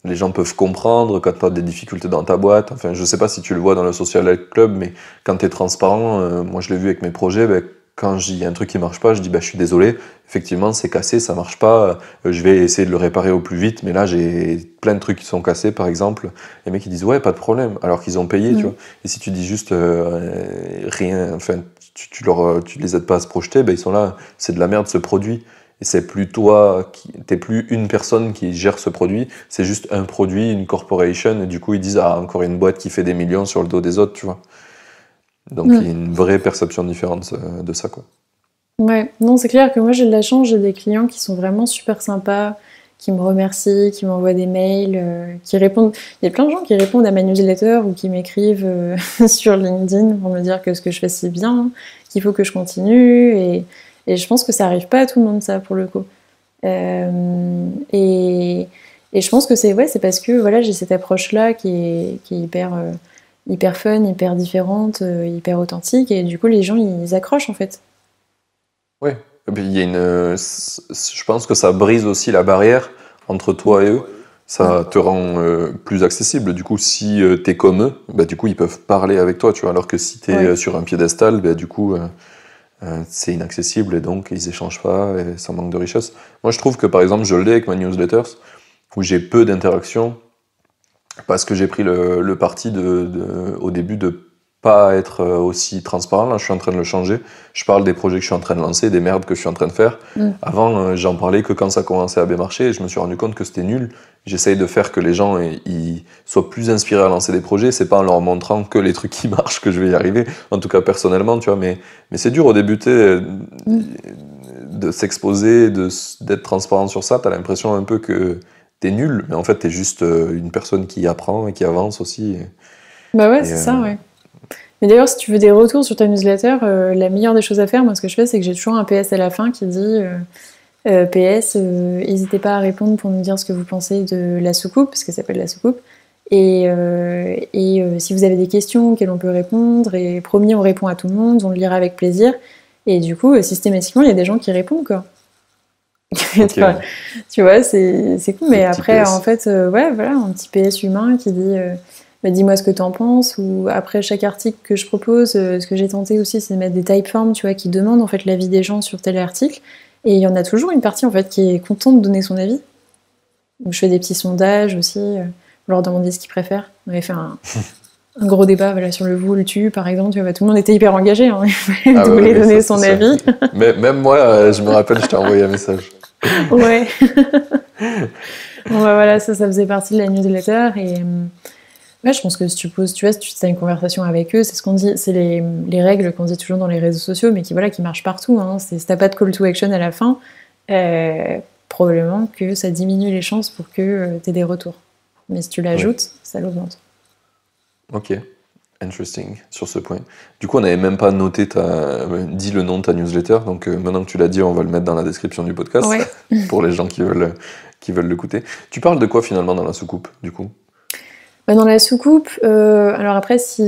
Les gens peuvent comprendre quand tu as des difficultés dans ta boîte. Enfin, je sais pas si tu le vois dans le Social Club, mais quand tu es transparent, moi je l'ai vu avec mes projets, ben, quand il y a un truc qui marche pas, je dis bah, je suis désolé, effectivement c'est cassé, ça marche pas, je vais essayer de le réparer au plus vite, mais là j'ai plein de trucs qui sont cassés par exemple, les mecs ils disent ouais pas de problème, alors qu'ils ont payé, tu vois. Et si tu dis juste rien, enfin tu les aides pas à se projeter, ben, ils sont là, c'est de la merde ce produit. Et c'est plus toi, t'es plus une personne qui gère ce produit, c'est juste un produit, une corporation, et du coup ils disent ah encore une boîte qui fait des millions sur le dos des autres, tu vois. Donc il y a une vraie perception différente de ça, quoi. Ouais, non, c'est clair que moi j'ai de la chance, j'ai des clients qui sont vraiment super sympas, qui me remercient, qui m'envoient des mails, qui répondent. Il y a plein de gens qui répondent à ma newsletter ou qui m'écrivent sur LinkedIn pour me dire que ce que je fais c'est bien, qu'il faut que je continue. Et je pense que ça arrive pas à tout le monde, ça, pour le coup. Et je pense que c'est parce que voilà, j'ai cette approche-là qui est hyper fun, hyper différente, hyper authentique. Et du coup, les gens, ils accrochent en fait. Oui, et puis il y a je pense que ça brise aussi la barrière entre toi et eux. Ça te rend plus accessible. Du coup, si t'es comme eux, bah, du coup, ils peuvent parler avec toi, tu vois. Alors que si t'es sur un piédestal, bah, du coup, c'est inaccessible et donc ils échangent pas et ça manque de richesse. Moi, je trouve que par exemple, je l'ai avec ma newsletter où j'ai peu d'interactions parce que j'ai pris le parti au début de pas être aussi transparent. Là, je suis en train de le changer. Je parle des projets que je suis en train de lancer, des merdes que je suis en train de faire. Avant, j'en parlais que quand ça commençait à bien marcher et je me suis rendu compte que c'était nul. J'essaye de faire que les gens ils soient plus inspirés à lancer des projets. C'est pas en leur montrant que les trucs qui marchent que je vais y arriver. En tout cas, personnellement, tu vois. Mais c'est dur au début de s'exposer, d'être transparent sur ça. T'as l'impression un peu que t'es nul, mais en fait, t'es juste une personne qui apprend et qui avance aussi. Bah ouais, c'est ça, ouais. Mais d'ailleurs, si tu veux des retours sur ta newsletter, la meilleure des choses à faire, moi, ce que je fais, c'est que j'ai toujours un PS à la fin qui dit PS, n'hésitez pas à répondre pour nous dire ce que vous pensez de la soucoupe, parce que ça s'appelle la soucoupe. Et si vous avez des questions auxquelles on peut répondre, et promis, on répond à tout le monde, on le lira avec plaisir. Et du coup, systématiquement, il y a des gens qui répondent, quoi. Okay. Tu vois, c'est cool. Mais après, PS. en fait, ouais, voilà, un petit PS humain qui dit bah, dis-moi ce que t'en penses. Ou après chaque article que je propose, ce que j'ai tenté aussi, c'est de mettre des typeforms, tu vois, qui demandent en fait l'avis des gens sur tel article. Et il y en a toujours une partie en fait qui est contente de donner son avis. Donc je fais des petits sondages aussi, pour leur demander ce qu'ils préfèrent. On avait fait un gros débat voilà, sur le vous, le tu, par exemple. Tu vois, bah, tout le monde était hyper engagé. Hein. Il voulait donner son avis. Mais même moi, je me rappelle, je t'ai envoyé un message. Ouais. Bon, bah voilà, ça faisait partie de la newsletter. Et ouais, je pense que si tu poses, tu vois, si tu as une conversation avec eux, c'est ce qu'on dit, c'est les règles qu'on dit toujours dans les réseaux sociaux, mais qui marchent partout. Hein. Si t'as pas de call to action à la fin, probablement que ça diminue les chances pour que t'aies des retours. Mais si tu l'ajoutes, ça l'augmente. Ok, interesting sur ce point. Du coup, on n'avait même pas dit le nom de ta newsletter, donc maintenant que tu l'as dit, on va le mettre dans la description du podcast pour les gens qui veulent l'écouter. Tu parles de quoi finalement dans la soucoupe, du coup ? Bah dans la soucoupe, alors après, si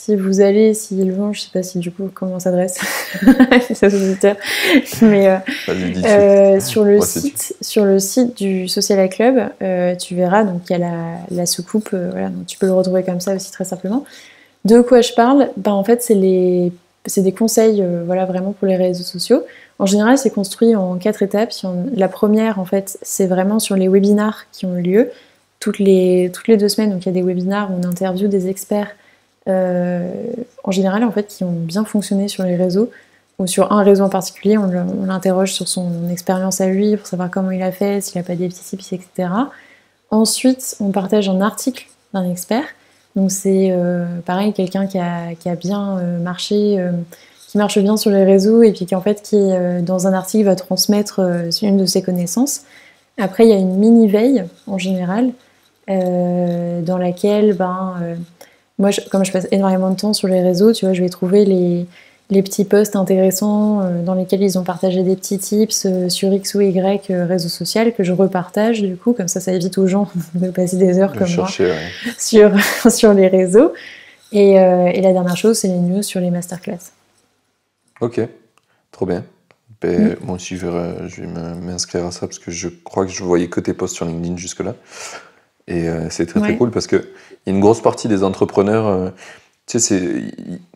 vous allez, s'ils vont, je sais pas si du coup, comment on s'adresse ces auditeurs, mais sur le site du Social Club, tu verras, donc il y a la soucoupe, voilà, donc tu peux le retrouver comme ça aussi très simplement. De quoi je parle ? Bah en fait, c'est des conseils, voilà, vraiment pour les réseaux sociaux. En général, c'est construit en 4 étapes. La première, en fait, c'est vraiment sur les webinars qui ont eu lieu. Toutes les 2 semaines, donc il y a des webinars où on interviewe des experts, en général, en fait, qui ont bien fonctionné sur les réseaux, ou sur un réseau en particulier, on l'interroge sur son expérience à lui, pour savoir comment il a fait, s'il n'a pas des petits tips, etc. Ensuite, on partage un article d'un expert, donc c'est pareil, quelqu'un qui a bien marché, qui marche bien sur les réseaux, et puis qui, en fait, qui dans un article, va transmettre une de ses connaissances. Après, il y a une mini-veille, en général, dans laquelle, moi, comme je passe énormément de temps sur les réseaux, tu vois, je vais trouver les petits posts intéressants dans lesquels ils ont partagé des petits tips sur X ou Y réseau social que je repartage, du coup, comme ça évite aux gens de passer des heures comme moi sur les réseaux. Et la dernière chose, c'est les news sur les masterclass. Ok, trop bien. Moi aussi, je vais m'inscrire à ça parce que je crois que je voyais que tes posts sur LinkedIn jusque-là. Et c'est très très cool parce qu'il y a une grosse partie des entrepreneurs, tu sais,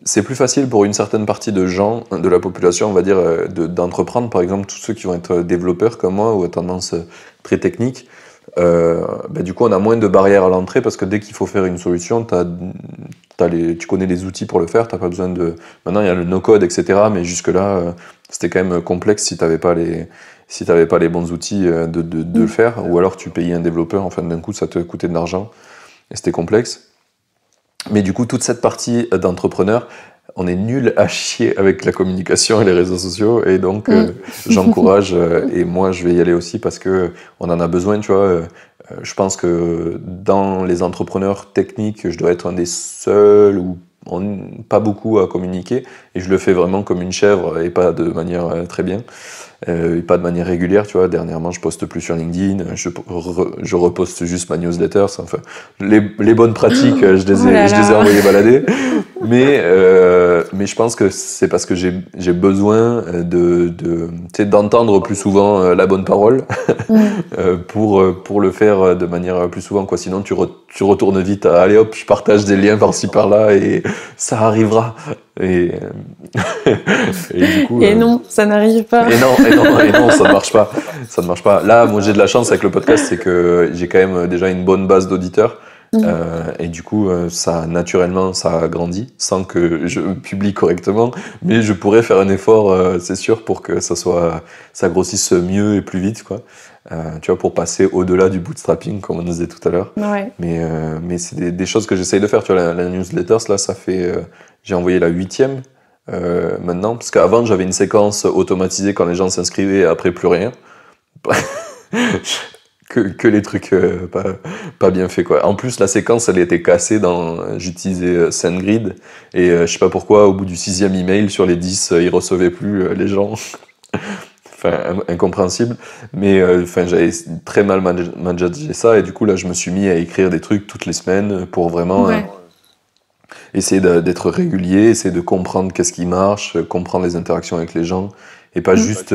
c'est plus facile pour une certaine partie de gens, de la population, on va dire, d'entreprendre. Par exemple, tous ceux qui vont être développeurs comme moi ou à tendance très technique. Du coup, on a moins de barrières à l'entrée parce que dès qu'il faut faire une solution, tu connais les outils pour le faire. T'as pas besoin de. Maintenant, il y a le no-code, etc. Mais jusque-là, c'était quand même complexe si t'avais pas les bons outils de le faire. Ou alors tu payais un développeur. Enfin, d'un coup, ça te coûtait de l'argent et c'était complexe. Mais du coup, toute cette partie d'entrepreneur, on est nul à chier avec la communication et les réseaux sociaux. Et donc, j'encourage, et moi, je vais y aller aussi parce que on en a besoin, tu vois. Je pense que dans les entrepreneurs techniques, je dois être un des seuls ou pas beaucoup à communiquer. Et je le fais vraiment comme une chèvre et pas de manière très bien. Et pas de manière régulière, tu vois. Dernièrement, je poste plus sur LinkedIn, je reposte juste ma newsletter. Enfin, les bonnes pratiques, je Oh là je les ai là. envoyées balader. Mais je pense que c'est parce que j'ai besoin tu sais, d'entendre plus souvent la bonne parole pour le faire de manière plus souvent, quoi. Sinon, tu retournes vite à allez hop, je partage des liens par-ci par-là et ça arrivera. Et, et du coup, Et non, ça n'arrive pas. et non, ça ne marche pas. Ça ne marche pas. Là, moi, j'ai de la chance avec le podcast, c'est que j'ai quand même déjà une bonne base d'auditeurs. Et du coup, ça, naturellement, ça a grandi sans que je publie correctement. Mais je pourrais faire un effort, c'est sûr, pour que ça grossisse mieux et plus vite, quoi. Tu vois, pour passer au-delà du bootstrapping, comme on disait tout à l'heure. Ouais. Mais c'est des choses que j'essaye de faire. Tu vois, la newsletter, là, ça fait, j'ai envoyé la 8e. Maintenant, parce qu'avant j'avais une séquence automatisée quand les gens s'inscrivaient et après plus rien. que les trucs pas bien faits, quoi. En plus, la séquence elle était cassée j'utilisais SendGrid et je sais pas pourquoi au bout du 6e email sur les 10 ils recevaient plus les gens. Enfin, incompréhensible, mais enfin j'avais très mal managé ça et du coup là je me suis mis à écrire des trucs toutes les semaines pour vraiment Ouais. essayer d'être régulier, essayer de comprendre qu'est-ce qui marche, comprendre les interactions avec les gens, et pas Mm. juste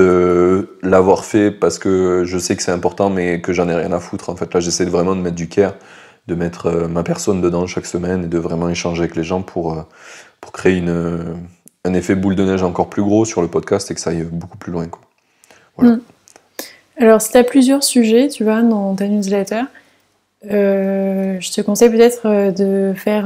l'avoir fait parce que je sais que c'est important, mais que j'en ai rien à foutre. En fait, là, j'essaie vraiment de mettre du care, de mettre ma personne dedans chaque semaine et de vraiment échanger avec les gens pour créer un effet boule de neige encore plus gros sur le podcast et que ça aille beaucoup plus loin, quoi. Voilà. Alors, si tu as plusieurs sujets, tu vois, dans ta newsletter, je te conseille peut-être de faire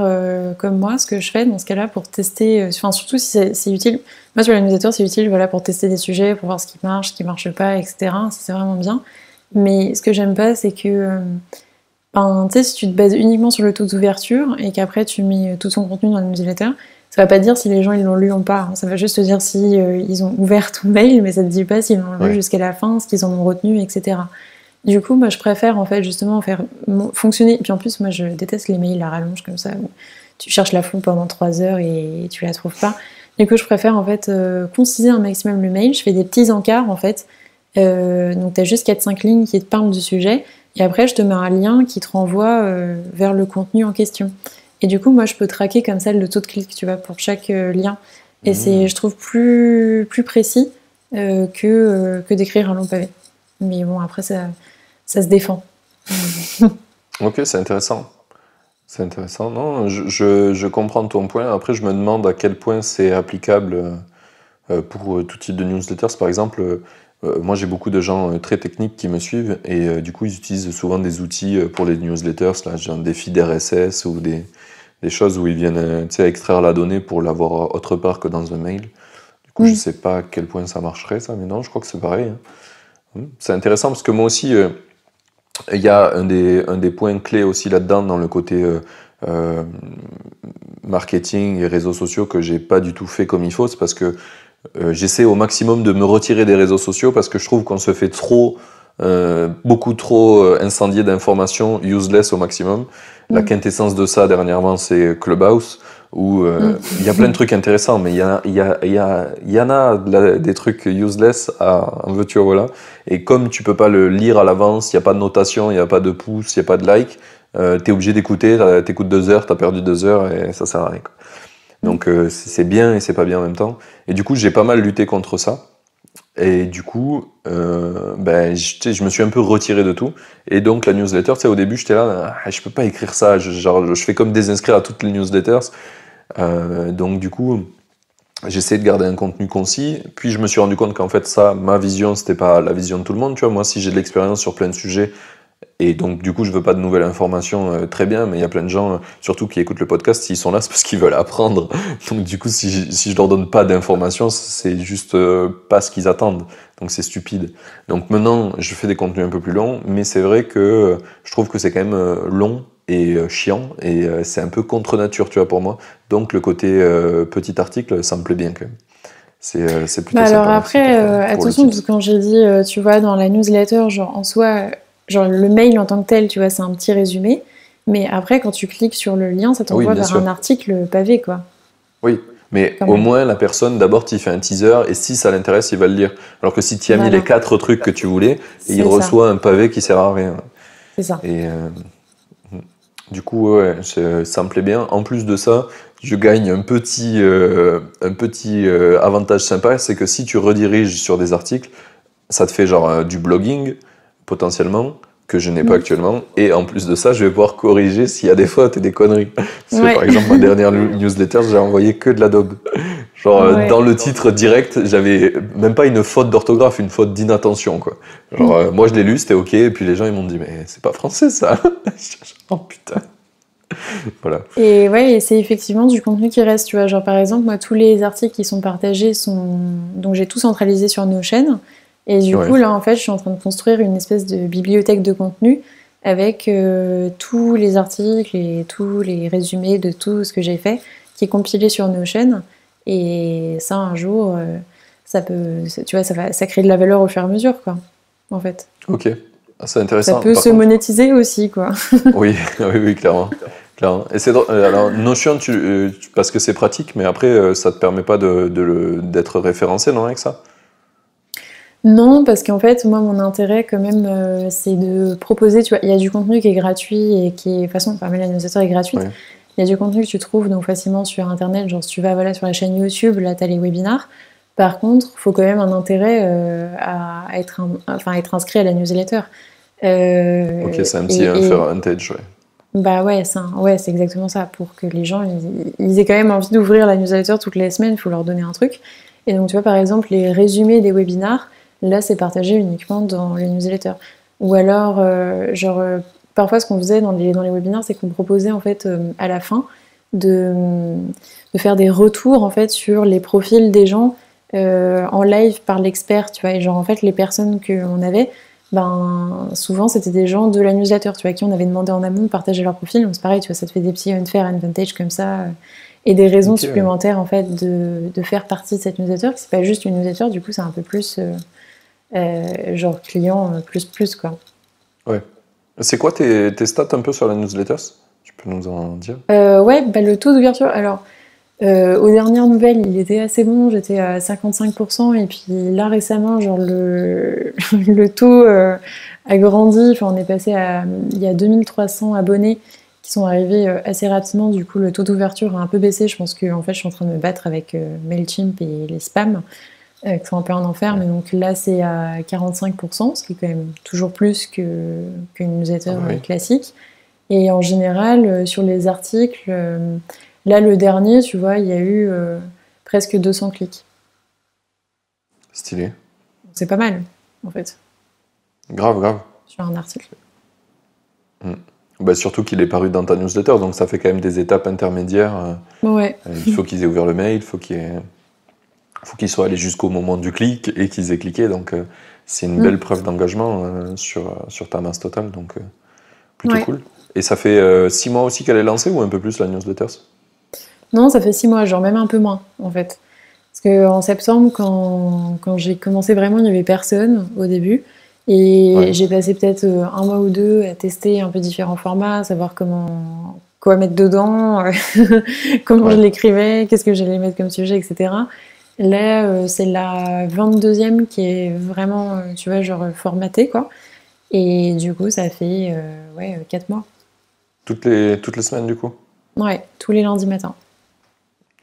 comme moi, ce que je fais dans ce cas-là pour tester, enfin surtout si c'est utile. Moi sur la newsletter c'est utile voilà, pour tester des sujets, pour voir ce qui marche pas, etc. Ça c'est vraiment bien. Mais ce que j'aime pas c'est que, ben, tu sais, si tu te bases uniquement sur le taux d'ouverture et qu'après tu mets tout ton contenu dans la newsletter, ça va pas te dire si les gens ils l'ont lu ou pas. Ça va juste te dire si ils ont ouvert ton mail, mais ça te dit pas s'ils l'ont lu jusqu'à la fin, ce qu'ils en ont retenu, etc. Du coup, moi, je préfère en fait justement faire fonctionner. Et puis en plus, moi, je déteste les mails à rallonge comme ça. Où tu cherches la fond pendant 3 heures et tu la trouves pas. Du coup, je préfère en fait conciser un maximum le mail. Je fais des petits encarts en fait. Donc, tu as juste 4-5 lignes qui te parlent du sujet. Et après, je te mets un lien qui te renvoie vers le contenu en question. Et du coup, moi, je peux traquer comme ça le taux de clic, tu vois, pour chaque lien. Et c'est, je trouve, plus précis que d'écrire un long pavé. Mais bon, après, ça se défend. Ok, c'est intéressant. C'est intéressant. Non, je comprends ton point. Après, je me demande à quel point c'est applicable pour tout type de newsletters. Par exemple, moi j'ai beaucoup de gens très techniques qui me suivent et du coup ils utilisent souvent des outils pour les newsletters, là, genre des feeds RSS ou des choses où ils viennent tu sais, extraire la donnée pour l'avoir autre part que dans un mail. Du coup, je sais pas à quel point ça marcherait ça, mais non, je crois que c'est pareil, hein. C'est intéressant parce que moi aussi, il y a un des points clés aussi là-dedans dans le côté marketing et réseaux sociaux que j'ai pas du tout fait comme il faut, c'est parce que j'essaie au maximum de me retirer des réseaux sociaux parce que je trouve qu'on se fait beaucoup trop incendier d'informations useless au maximum. La quintessence de ça dernièrement, c'est Clubhouse, où il y a plein de trucs intéressants, mais il y en a des trucs useless en veux-tu, voilà. Et comme tu peux pas le lire à l'avance, il n'y a pas de notation, il n'y a pas de pouce, il n'y a pas de like, t'es obligé d'écouter, t'écoutes 2 heures, t'as perdu 2 heures et ça sert à rien, quoi. Donc c'est bien et c'est pas bien en même temps. Et du coup, j'ai pas mal lutté contre ça. Et du coup, je me suis un peu retiré de tout. Et donc la newsletter, tu sais, au début, j'étais là, je peux pas écrire ça. Je fais comme désinscrire à toutes les newsletters. Donc du coup, j'essaie de garder un contenu concis. Puis je me suis rendu compte qu'en fait, ça, ma vision, c'était pas la vision de tout le monde. Tu vois, moi, si j'ai de l'expérience sur plein de sujets, et donc, du coup, je veux pas de nouvelles informations, très bien, mais il y a plein de gens, surtout qui écoutent le podcast, s'ils sont là, c'est parce qu'ils veulent apprendre. Donc, du coup, si je leur donne pas d'informations, c'est juste pas ce qu'ils attendent. Donc, c'est stupide. Donc, maintenant, je fais des contenus un peu plus longs, mais c'est vrai que je trouve que c'est quand même long et chiant, et c'est un peu contre nature, tu vois, pour moi. Donc le côté petit article, ça me plaît bien quand même. C'est plutôt Bah alors sympa. Merci après, pour le attention, parce tips. que quand j'ai dit, tu vois, dans la newsletter, genre en soi, genre le mail en tant que tel, tu vois, c'est un petit résumé. Mais après, quand tu cliques sur le lien, ça Oui, t'envoie bien vers un sûr. article pavé, quoi, Oui, mais quand au même. moins la personne, d'abord, tu fais un teaser et si ça l'intéresse, il va le lire. Alors que si tu as mis les Voilà, 4 trucs que tu voulais, il c'est ça, reçoit un pavé qui sert à rien. c'est ça. Et du coup, ouais, ça me plaît bien. En plus de ça, je gagne un petit avantage sympa, c'est que si tu rediriges sur des articles, ça te fait genre du blogging, potentiellement, que je n'ai pas Mm. actuellement. Et en plus de ça, je vais pouvoir corriger s'il y a des fautes et des conneries. Parce que Ouais, par exemple, ma dernière newsletter, j'ai envoyé que de la daube. Genre, ouais. dans le titre direct, j'avais même pas une faute d'orthographe, une faute d'inattention, quoi. Genre, Mm. moi je l'ai lu, c'était ok, et puis les gens ils m'ont dit, mais c'est pas français ça. Oh putain. Voilà. Et ouais, et c'est effectivement du contenu qui reste, tu vois. Genre par exemple, moi, tous les articles qui sont partagés sont... Donc j'ai tout centralisé sur Notion. Et du Ouais. coup, là, en fait, je suis en train de construire une espèce de bibliothèque de contenu avec tous les articles et tous les résumés de tout ce que j'ai fait qui est compilé sur Notion. Et ça, un jour, ça peut... Tu vois, ça crée de la valeur au fur et à mesure, quoi, en fait. Ok. Ah, c'est Ça intéressant. peut Par se contre, monétiser aussi, quoi. oui, oui, oui, clairement. Clairement. Et c'est alors Notion, parce que c'est pratique, mais après, ça te permet pas d'être référencé, non, avec ça? Non, parce qu'en fait, moi, mon intérêt, quand même, c'est de proposer, tu vois, il y a du contenu qui est gratuit et qui est, de toute façon, enfin, la newsletter est gratuite. Ouais. Il y a du contenu que tu trouves donc facilement sur Internet, genre si tu vas voilà, sur la chaîne YouTube, là, tu as les webinars. Par contre, il faut quand même un intérêt à être, enfin, à être inscrit à la newsletter. Ok, c'est un petit Et advantage, ouais. bah ouais, ouais, c'est exactement ça. Pour que les gens ils aient quand même envie d'ouvrir la newsletter toutes les semaines, il faut leur donner un truc. Et donc, tu vois, par exemple, les résumés des webinars, là, c'est partagé uniquement dans les newsletters. Ou alors, parfois, ce qu'on faisait dans les webinars, c'est qu'on proposait, en fait, à la fin, de, de faire des retours, en fait, sur les profils des gens en live par l'expert, tu vois. Et genre, en fait, les personnes qu'on avait, ben, souvent, c'était des gens de la newsletter, tu vois, à qui on avait demandé en amont de partager leur profil. Donc, c'est pareil, tu vois, ça te fait des petits unfair advantage comme ça. Et des raisons Ok, ouais. supplémentaires, en fait, de faire partie de cette newsletter. C'est pas juste une newsletter, du coup, c'est un peu plus, genre, client plus, quoi. Ouais. C'est quoi tes stats un peu sur la newsletter? Tu peux nous en dire? Ouais, bah, le taux d'ouverture, alors, aux dernières nouvelles, il était assez bon, j'étais à 55%, et puis là, récemment, genre, le taux a grandi, enfin, on est passé à, il y a 2300 abonnés qui sont arrivés assez rapidement, du coup, le taux d'ouverture a un peu baissé, je pense que, en fait, je suis en train de me battre avec Mailchimp et les spams, qui sont un peu un enfer, Ouais. mais donc là, c'est à 45%, ce qui est quand même toujours plus qu'une newsletter Ah bah oui. classique. Et en général, sur les articles, là, le dernier, tu vois, il y a eu presque 200 clics. Stylé. C'est pas mal, en fait, Grave, grave. sur un article. Mm. Bah, surtout qu'il est paru dans ta newsletter, donc ça fait quand même des étapes intermédiaires. Ouais, Il faut qu'ils aient ouvert le mail, faut qu'ils soient allés jusqu'au moment du clic et qu'ils aient cliqué. Donc c'est une mm, belle preuve d'engagement sur ta masse totale, donc plutôt ouais. cool. Et ça fait 6 mois aussi qu'elle est lancée ou un peu plus la newsletter? Non, ça fait 6 mois, genre même un peu moins, en fait. Parce qu'en septembre, quand j'ai commencé vraiment, il n'y avait personne au début. Et Ouais, j'ai passé peut-être un mois ou deux à tester un peu différents formats, savoir quoi mettre dedans, comment je ouais. l'écrivais, qu'est-ce que j'allais mettre comme sujet, etc. Là, c'est la 22e qui est vraiment, tu vois, genre formatée, quoi. Et du coup, ça fait ouais, 4 mois. Toutes les semaines du coup? Ouais, tous les lundis matins,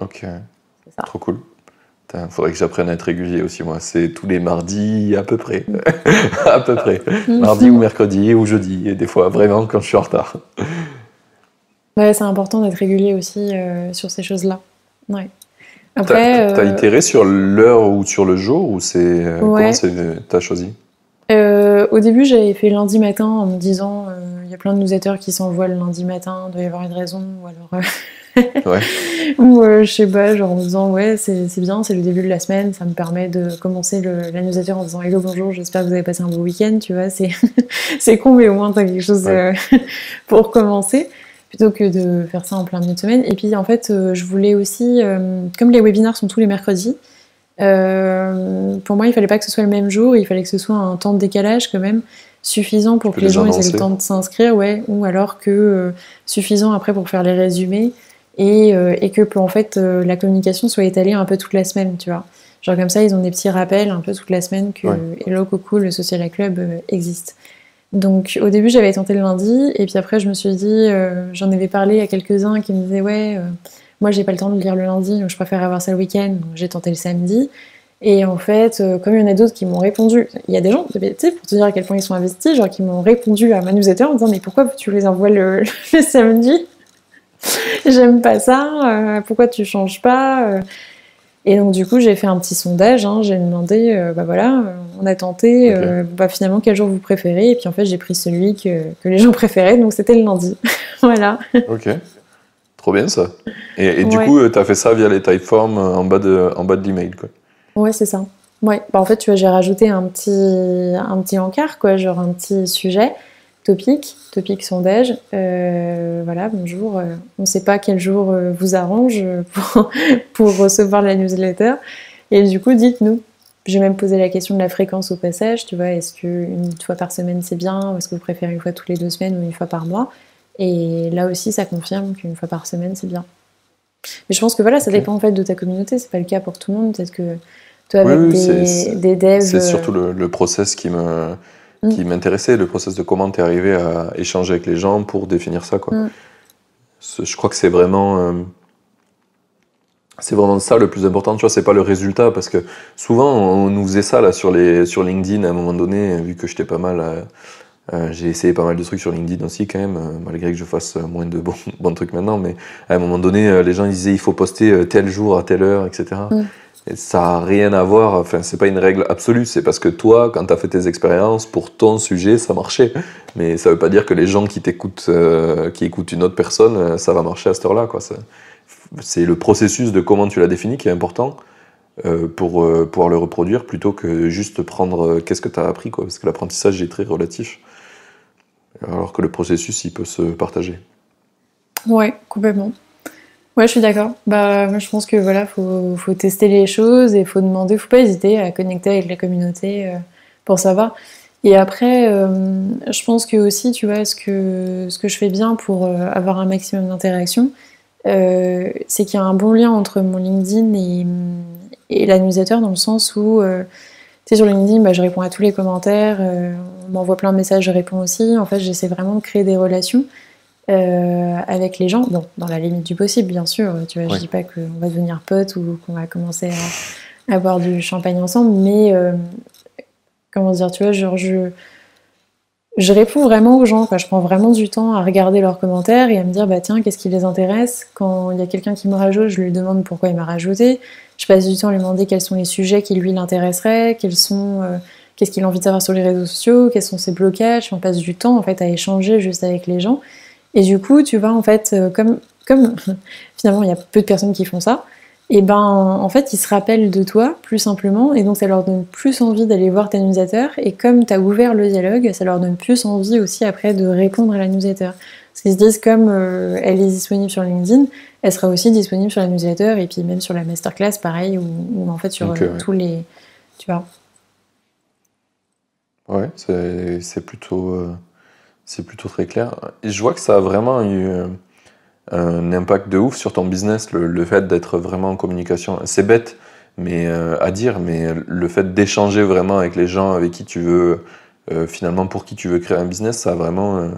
Ok, c'est ça. trop cool. Putain, faudrait que j'apprenne à être régulier aussi, moi. C'est tous les mardis, à peu près. À peu près. Mardi ou mercredi ou jeudi, et des fois vraiment quand je suis en retard. Ouais, c'est important d'être régulier aussi sur ces choses-là. Ouais. T'as, Après, t'as itéré sur l'heure ou sur le jour ou c'est comment ouais. t'as choisi? Au début, j'avais fait lundi matin en me disant il y a plein de newsletters qui s'envoient le lundi matin, il doit y avoir une raison, ou alors Ouais. Ou je sais pas, genre en me disant ouais, c'est bien, c'est le début de la semaine, ça me permet de commencer la newsletter en disant hello, bonjour, j'espère que vous avez passé un beau week-end, tu vois, c'est con, mais au moins t'as quelque chose Ouais. pour commencer, plutôt que de faire ça en plein milieu de semaine. Et puis en fait, je voulais aussi, comme les webinars sont tous les mercredis, pour moi, il fallait pas que ce soit le même jour, il fallait que ce soit un temps de décalage quand même suffisant Tu pour peux que les les gens aient le annoncer. temps de s'inscrire, ouais, ou alors que suffisant après pour faire les résumés et que en fait la communication soit étalée un peu toute la semaine, tu vois. Genre comme ça, ils ont des petits rappels un peu toute la semaine que Ouais. Hello Coucou, le Social Club existe. Donc au début j'avais tenté le lundi et puis après je me suis dit, j'en avais parlé à quelques-uns qui me disaient ouais, moi j'ai pas le temps de lire le lundi donc je préfère avoir ça le week-end, donc j'ai tenté le samedi. Et en fait, comme il y en a d'autres qui m'ont répondu, il y a des gens, tu sais, pour te dire à quel point ils sont investis, genre qui m'ont répondu à ma newsletter en disant mais pourquoi tu les envoies le samedi? J'aime pas ça, pourquoi tu changes pas? Et donc du coup j'ai fait un petit sondage, hein, j'ai demandé, bah voilà, on a tenté, Ok. bah finalement quel jour vous préférez, et puis en fait j'ai pris celui que les gens préféraient, donc c'était le lundi. Voilà. Ok. Trop bien ça. Et du Ouais, coup, tu as fait ça via les typeforms en bas de l'email, quoi. ouais c'est ça. Ouais, bah en fait tu vois j'ai rajouté un petit encart quoi, genre un petit sujet, topic sondage, voilà bonjour, on ne sait pas quel jour vous arrange pour recevoir la newsletter. Et du coup, dites-nous. J'ai même posé la question de la fréquence au passage, tu vois, est-ce qu'une fois par semaine c'est bien, ou est-ce que vous préférez une fois toutes les 2 semaines ou une fois par mois? Et là aussi, ça confirme qu'une fois par semaine c'est bien. Mais je pense que voilà, ça Ok. dépend en fait de ta communauté, c'est pas le cas pour tout le monde. Peut-être que toi, Oui, avec oui, des devs. c'est surtout le process Mm, qui m'intéressait, le process de comment tu es arrivé à échanger avec les gens pour définir ça, quoi. mm, Je crois que c'est vraiment ça le plus important, tu vois, c'est pas le résultat, parce que souvent on nous faisait ça là sur LinkedIn à un moment donné, vu que j'étais pas mal, j'ai essayé pas mal de trucs sur LinkedIn aussi quand même, malgré que je fasse moins de bons trucs maintenant, mais à un moment donné, les gens ils disaient il faut poster tel jour à telle heure, etc. mm. Et ça n'a rien à voir, enfin c'est pas une règle absolue, c'est parce que toi, quand tu as fait tes expériences, pour ton sujet, ça marchait. Mais ça veut pas dire que les gens qui t'écoutent, qui écoutent une autre personne, ça va marcher à cette heure-là, quoi. C'est le processus de comment tu l'as défini qui est important pour pouvoir le reproduire plutôt que juste prendre qu'est-ce que tu as appris, quoi. Parce que l'apprentissage est très relatif, alors que le processus, il peut se partager. Ouais, complètement. Ouais, je suis d'accord. Bah, moi, je pense que voilà, faut tester les choses et faut demander, faut pas hésiter à connecter avec la communauté pour savoir. Et après, je pense que aussi, tu vois, ce que je fais bien pour avoir un maximum d'interaction, c'est qu'il y a un bon lien entre mon LinkedIn et la newsletter dans le sens où, tu sais, sur LinkedIn, bah, je réponds à tous les commentaires, on m'envoie plein de messages, je réponds aussi. En fait, j'essaie vraiment de créer des relations avec les gens, bon, dans la limite du possible, bien sûr. Tu vois, je Oui. dis pas qu'on va devenir potes ou qu'on va commencer à boire du champagne ensemble, mais comment dire, tu vois, genre je réponds vraiment aux gens, quoi. Je prends vraiment du temps à regarder leurs commentaires et à me dire, bah tiens, qu'est-ce qui les intéresse? Quand il y a quelqu'un qui me rajoute, je lui demande pourquoi il m'a rajouté. Je passe du temps à lui demander quels sont les sujets qui lui l'intéresseraient, qu'est-ce qu'il a envie de savoir sur les réseaux sociaux, quels sont ses blocages. On passe du temps en fait à échanger juste avec les gens. Et du coup, tu vois, en fait, comme finalement il y a peu de personnes qui font ça, et ben en fait ils se rappellent de toi plus simplement, et donc ça leur donne plus envie d'aller voir ta newsletter, et comme tu as ouvert le dialogue, ça leur donne plus envie aussi après de répondre à la newsletter. Parce qu'ils se disent comme elle est disponible sur LinkedIn, elle sera aussi disponible sur la newsletter, et puis même sur la masterclass, pareil, ou en fait sur Donc, tous les... Tu vois. ouais, c'est plutôt très clair. Et je vois que ça a vraiment eu un impact de ouf sur ton business, le fait d'être vraiment en communication. C'est bête mais, à dire, mais le fait d'échanger vraiment avec les gens avec qui tu veux, finalement pour qui tu veux créer un business, ça a vraiment,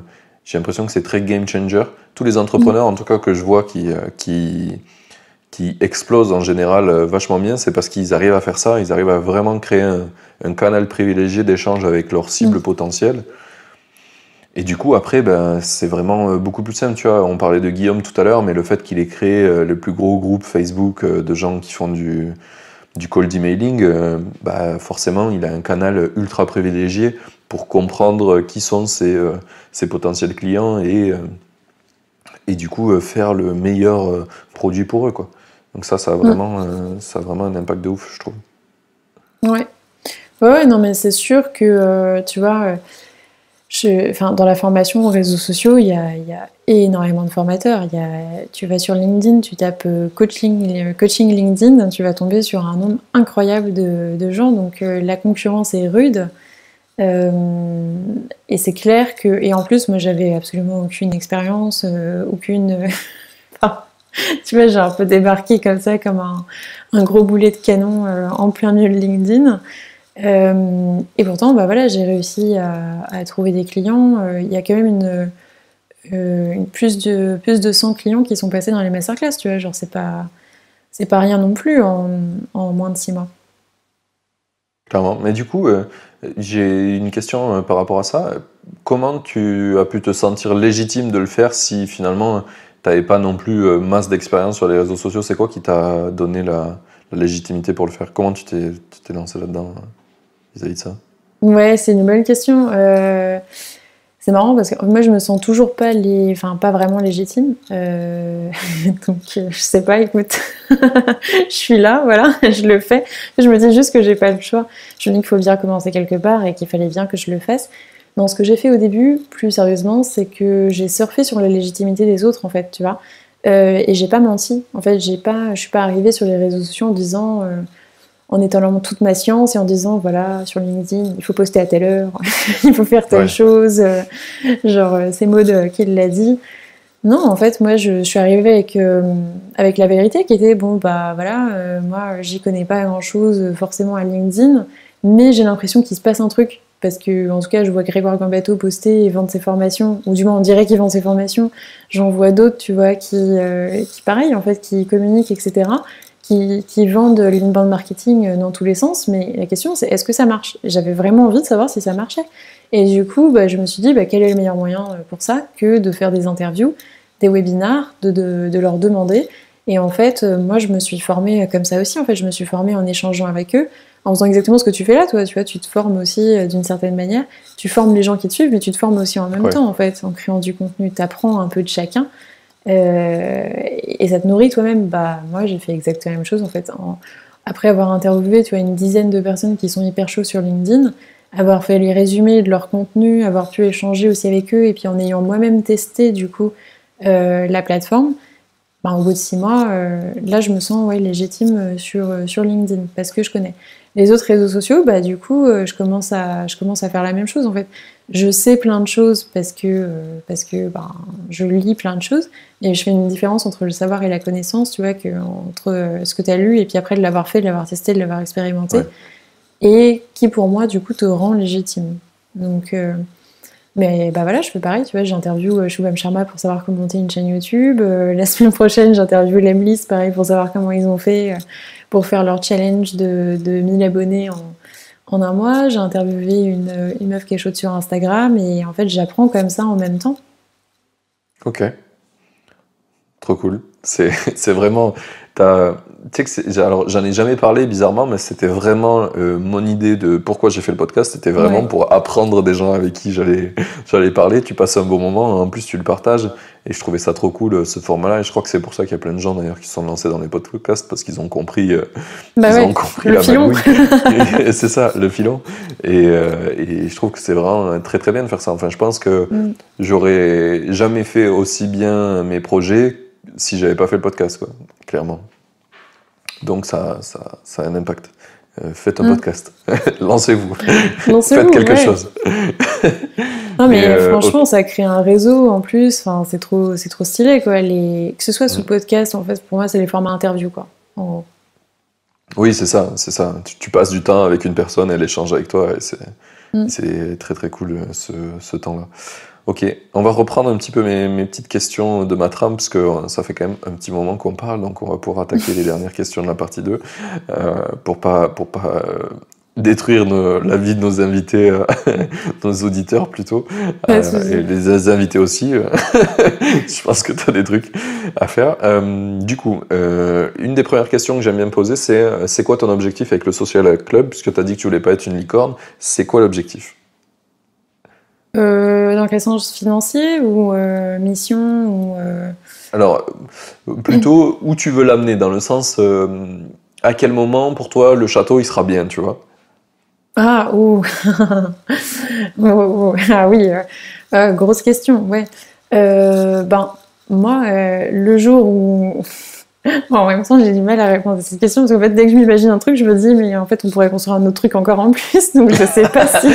j'ai l'impression que c'est très game changer. Tous les Mm. entrepreneurs, en tout cas que je vois qui explosent en général vachement bien, c'est parce qu'ils arrivent à faire ça, ils arrivent à vraiment créer un canal privilégié d'échange avec leurs cibles Mm. potentielles. Et du coup, après, ben, c'est vraiment beaucoup plus simple, tu vois. On parlait de Guillaume tout à l'heure, mais le fait qu'il ait créé le plus gros groupe Facebook de gens qui font du cold emailing, bah, forcément, il a un canal ultra privilégié pour comprendre qui sont ses potentiels clients et du coup faire le meilleur produit pour eux, quoi. Donc ça a vraiment un impact de ouf, je trouve. Ouais. Ouais, non, mais c'est sûr que, tu vois, dans la formation aux réseaux sociaux, il y a énormément de formateurs. Tu vas sur LinkedIn, tu tapes coaching LinkedIn, tu vas tomber sur un nombre incroyable de gens. Donc la concurrence est rude. Et c'est clair que... Et en plus, moi, j'avais absolument aucune expérience, aucune... Enfin, tu vois, j'ai un peu débarqué comme ça, comme un gros boulet de canon en plein milieu de LinkedIn. Et pourtant, bah voilà, j'ai réussi à trouver des clients. Il y a quand même plus de 100 clients qui sont passés dans les masterclass, tu vois. Genre, c'est pas rien non plus en moins de 6 mois. Clairement. Mais du coup, j'ai une question par rapport à ça. Comment tu as pu te sentir légitime de le faire si finalement tu n'avais pas non plus masse d'expérience sur les réseaux sociaux? C'est quoi qui t'a donné la légitimité pour le faire? Comment tu t'es lancé là-dedans vis-à-vis de ça? Ouais, c'est une bonne question. C'est marrant parce que moi je me sens toujours pas pas vraiment légitime. Donc je sais pas, écoute, je suis là, voilà, je le fais. Je me dis juste que j'ai pas le choix. Je me dis qu'il faut bien commencer quelque part et qu'il fallait bien que je le fasse. Non, ce que j'ai fait au début, plus sérieusement, c'est que j'ai surfé sur la légitimité des autres, en fait, tu vois. Et j'ai pas menti. En fait, je suis pas arrivée sur les réseaux sociaux en disant, en étalant toute ma science et en disant, voilà, sur LinkedIn, il faut poster à telle heure, il faut faire telle chose, c'est Maud qui l'a dit. Non, en fait, moi, je suis arrivée avec la vérité qui était, bon, bah voilà, moi, j'y connais pas grand-chose forcément à LinkedIn, mais j'ai l'impression qu'il se passe un truc. Parce que, en tout cas, je vois Grégoire Gambato poster et vendre ses formations, ou du moins on dirait qu'il vend ses formations. J'en vois d'autres, tu vois, qui pareil, en fait, qui communiquent, etc., qui vendent l'inbound marketing dans tous les sens. Mais la question, c'est est-ce que ça marche? J'avais vraiment envie de savoir si ça marchait. Et du coup, je me suis dit, quel est le meilleur moyen pour ça que de faire des interviews, des webinars, de leur demander. Et en fait, moi, je me suis formée comme ça aussi. En fait, je me suis formée en échangeant avec eux, en faisant exactement ce que tu fais là, toi. Tu vois, tu te formes aussi d'une certaine manière. Tu formes les gens qui te suivent, mais tu te formes aussi en même temps, en fait, en créant du contenu. Tu apprends un peu de chacun. Et ça te nourrit toi-même. Moi, j'ai fait exactement la même chose, en fait. Après avoir interviewé, tu vois, une dizaine de personnes qui sont hyper chauds sur LinkedIn, avoir fait les résumés de leur contenu, avoir pu échanger aussi avec eux, et puis en ayant moi-même testé, du coup, la plateforme, au bout de 6 mois, là, je me sens légitime sur LinkedIn, parce que je connais. Les autres réseaux sociaux, du coup, je commence à faire la même chose, en fait. Je sais plein de choses parce que je lis plein de choses, et je fais une différence entre le savoir et la connaissance, tu vois, entre ce que tu as lu, et puis après de l'avoir fait, de l'avoir testé, de l'avoir expérimenté, et qui, pour moi, du coup, te rend légitime. Donc... Mais voilà, je fais pareil, tu vois, j'interviewe Shubham Sharma pour savoir comment monter une chaîne YouTube. La semaine prochaine, j'interviewe Lemlis, pareil, pour savoir comment ils ont fait pour faire leur challenge de 1000 abonnés en un mois. J'ai interviewé une meuf qui est chaude sur Instagram, et en fait, j'apprends comme ça en même temps. Ok. Trop cool. C'est vraiment... Tu sais que alors j'en ai jamais parlé bizarrement, mais c'était vraiment mon idée de pourquoi j'ai fait le podcast. C'était vraiment pour apprendre des gens avec qui j'allais parler. Tu passes un bon moment, en plus tu le partages, et je trouvais ça trop cool ce format-là. Et je crois que c'est pour ça qu'il y a plein de gens d'ailleurs qui se sont lancés dans les podcasts, parce qu'ils ont compris, ont compris la magouille. C'est ça, le filon. Et je trouve que c'est vraiment très très bien de faire ça. Enfin, je pense que j'aurais jamais fait aussi bien mes projets si j'avais pas fait le podcast, quoi, clairement. Donc ça a un impact. Faites un podcast. Lancez-vous. Faites quelque chose. Non, mais franchement, ça crée un réseau en plus. Enfin, c'est trop stylé, quoi. Que ce soit sous podcast, en fait, pour moi, c'est les formats interview, quoi. En gros. Oui, c'est ça. Tu passes du temps avec une personne, elle échange avec toi, et c'est très très cool ce temps-là. Ok, on va reprendre un petit peu mes petites questions de ma trame, parce que ça fait quand même un petit moment qu'on parle, donc on va pouvoir attaquer les dernières questions de la partie 2, pour pas détruire la vie de nos invités, nos auditeurs plutôt, et les invités aussi. Je pense que tu as des trucs à faire. Du coup, une des premières questions que j'aime bien poser, c'est quoi ton objectif avec le Social Club? Puisque tu as dit que tu voulais pas être une licorne, c'est quoi l'objectif? dans quel sens financier ou mission ou Alors, plutôt où tu veux l'amener, dans le sens à quel moment pour toi le château il sera bien, tu vois? Ah, ouh. Ah oui, grosse question, ouais. Ben, moi, le jour où... Bon, en même temps, j'ai du mal à répondre à cette question, parce qu'en fait, dès que je m'imagine un truc, je me dis, mais en fait, on pourrait construire un autre truc encore en plus, donc je sais pas si...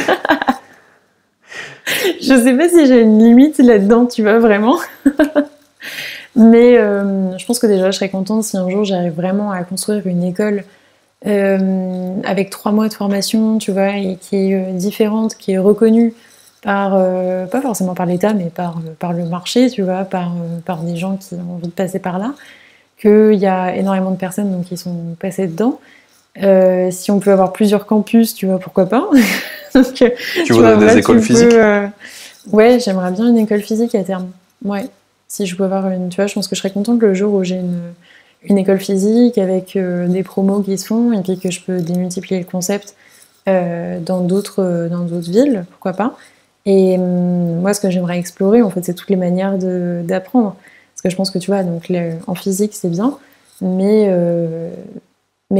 Je sais pas si j'ai une limite là-dedans, tu vois, vraiment. Mais je pense que déjà, je serais contente si un jour j'arrive vraiment à construire une école avec 3 mois de formation, tu vois, et qui est différente, qui est reconnue par, pas forcément par l'État, mais par le marché, tu vois, par des gens qui ont envie de passer par là, qu'il y a énormément de personnes donc, qui sont passées dedans. Si on peut avoir plusieurs campus, tu vois, pourquoi pas. Donc, Tu voudrais des écoles physiques? Ouais, j'aimerais bien une école physique à terme. Ouais, si je peux avoir une... Tu vois, je pense que je serais contente le jour où j'ai une école physique avec des promos qui se font et puis que je peux démultiplier le concept dans d'autres villes, pourquoi pas. Et moi, ce que j'aimerais explorer, en fait, c'est toutes les manières d'apprendre. Parce que je pense que, tu vois, donc, en physique, c'est bien, mais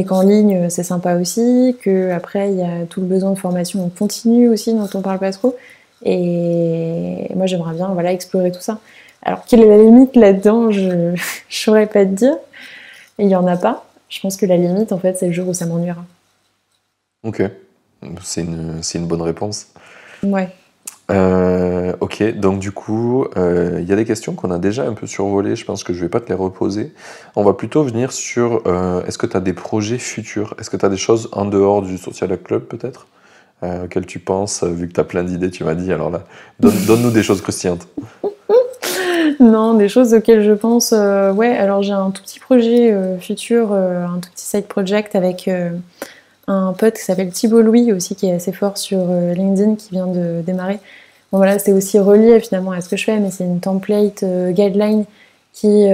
qu'en ligne, c'est sympa aussi, qu'après, il y a tout le besoin de formation continue aussi, dont on parle pas trop. Et moi, j'aimerais bien voilà, explorer tout ça. Alors, quelle est la limite là-dedans? Je ne saurais pas te dire. Et il n'y en a pas. Je pense que la limite, en fait, c'est le jour où ça m'ennuiera. Ok, c'est une bonne réponse. Ouais. Ok, donc du coup, il y a des questions qu'on a déjà un peu survolées, je pense que je vais pas te les reposer. On va plutôt venir sur, est-ce que tu as des projets futurs? Est-ce que tu as des choses en dehors du Social Club peut-être? Auxquelles tu penses, vu que tu as plein d'idées, tu m'as dit, alors là, donne-nous des choses croustillantes. Non, des choses auxquelles je pense. Ouais, alors j'ai un tout petit projet futur, un tout petit side project avec un pote qui s'appelle Thibault Louis aussi, qui est assez fort sur LinkedIn, qui vient de démarrer. Bon voilà, c'est aussi relié finalement à ce que je fais, mais c'est une template guideline qui.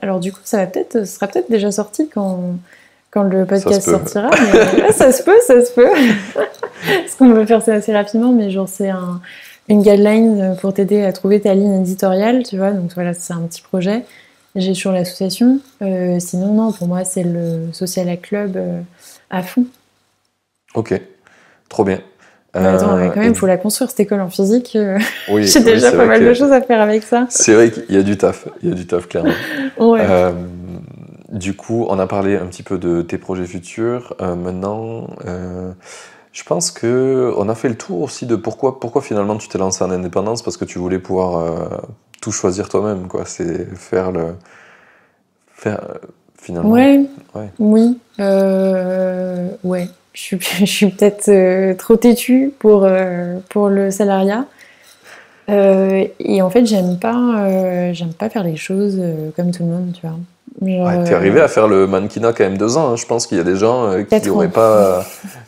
Alors du coup, ce sera peut-être déjà sorti quand le podcast sortira. Mais ouais, ça se peut, ça se peut. Parce qu'on va faire ça assez rapidement, mais genre c'est une guideline pour t'aider à trouver ta ligne éditoriale, tu vois. Donc voilà, c'est un petit projet. J'ai sur l'association. Sinon, non, pour moi, c'est le Social Club à fond. Ok, trop bien. Attends, quand même, il faut la construire, cette école en physique. Oui, j'ai déjà pas mal de choses à faire avec ça. C'est vrai qu'il y a du taf, clairement. Ouais. Du coup, on a parlé un petit peu de tes projets futurs. Maintenant, je pense qu'on a fait le tour aussi de pourquoi finalement tu t'es lancé en indépendance, parce que tu voulais pouvoir tout choisir toi-même, quoi. C'est faire finalement. Ouais. Oui. Ouais. Je suis peut-être trop têtue pour le salariat. Et en fait, j'aime pas faire les choses comme tout le monde, tu vois. Genre, Ouais, t'es arrivé à faire le mannequinat quand même 2 ans, hein. Je pense qu'il y a des gens qui n'auraient pas,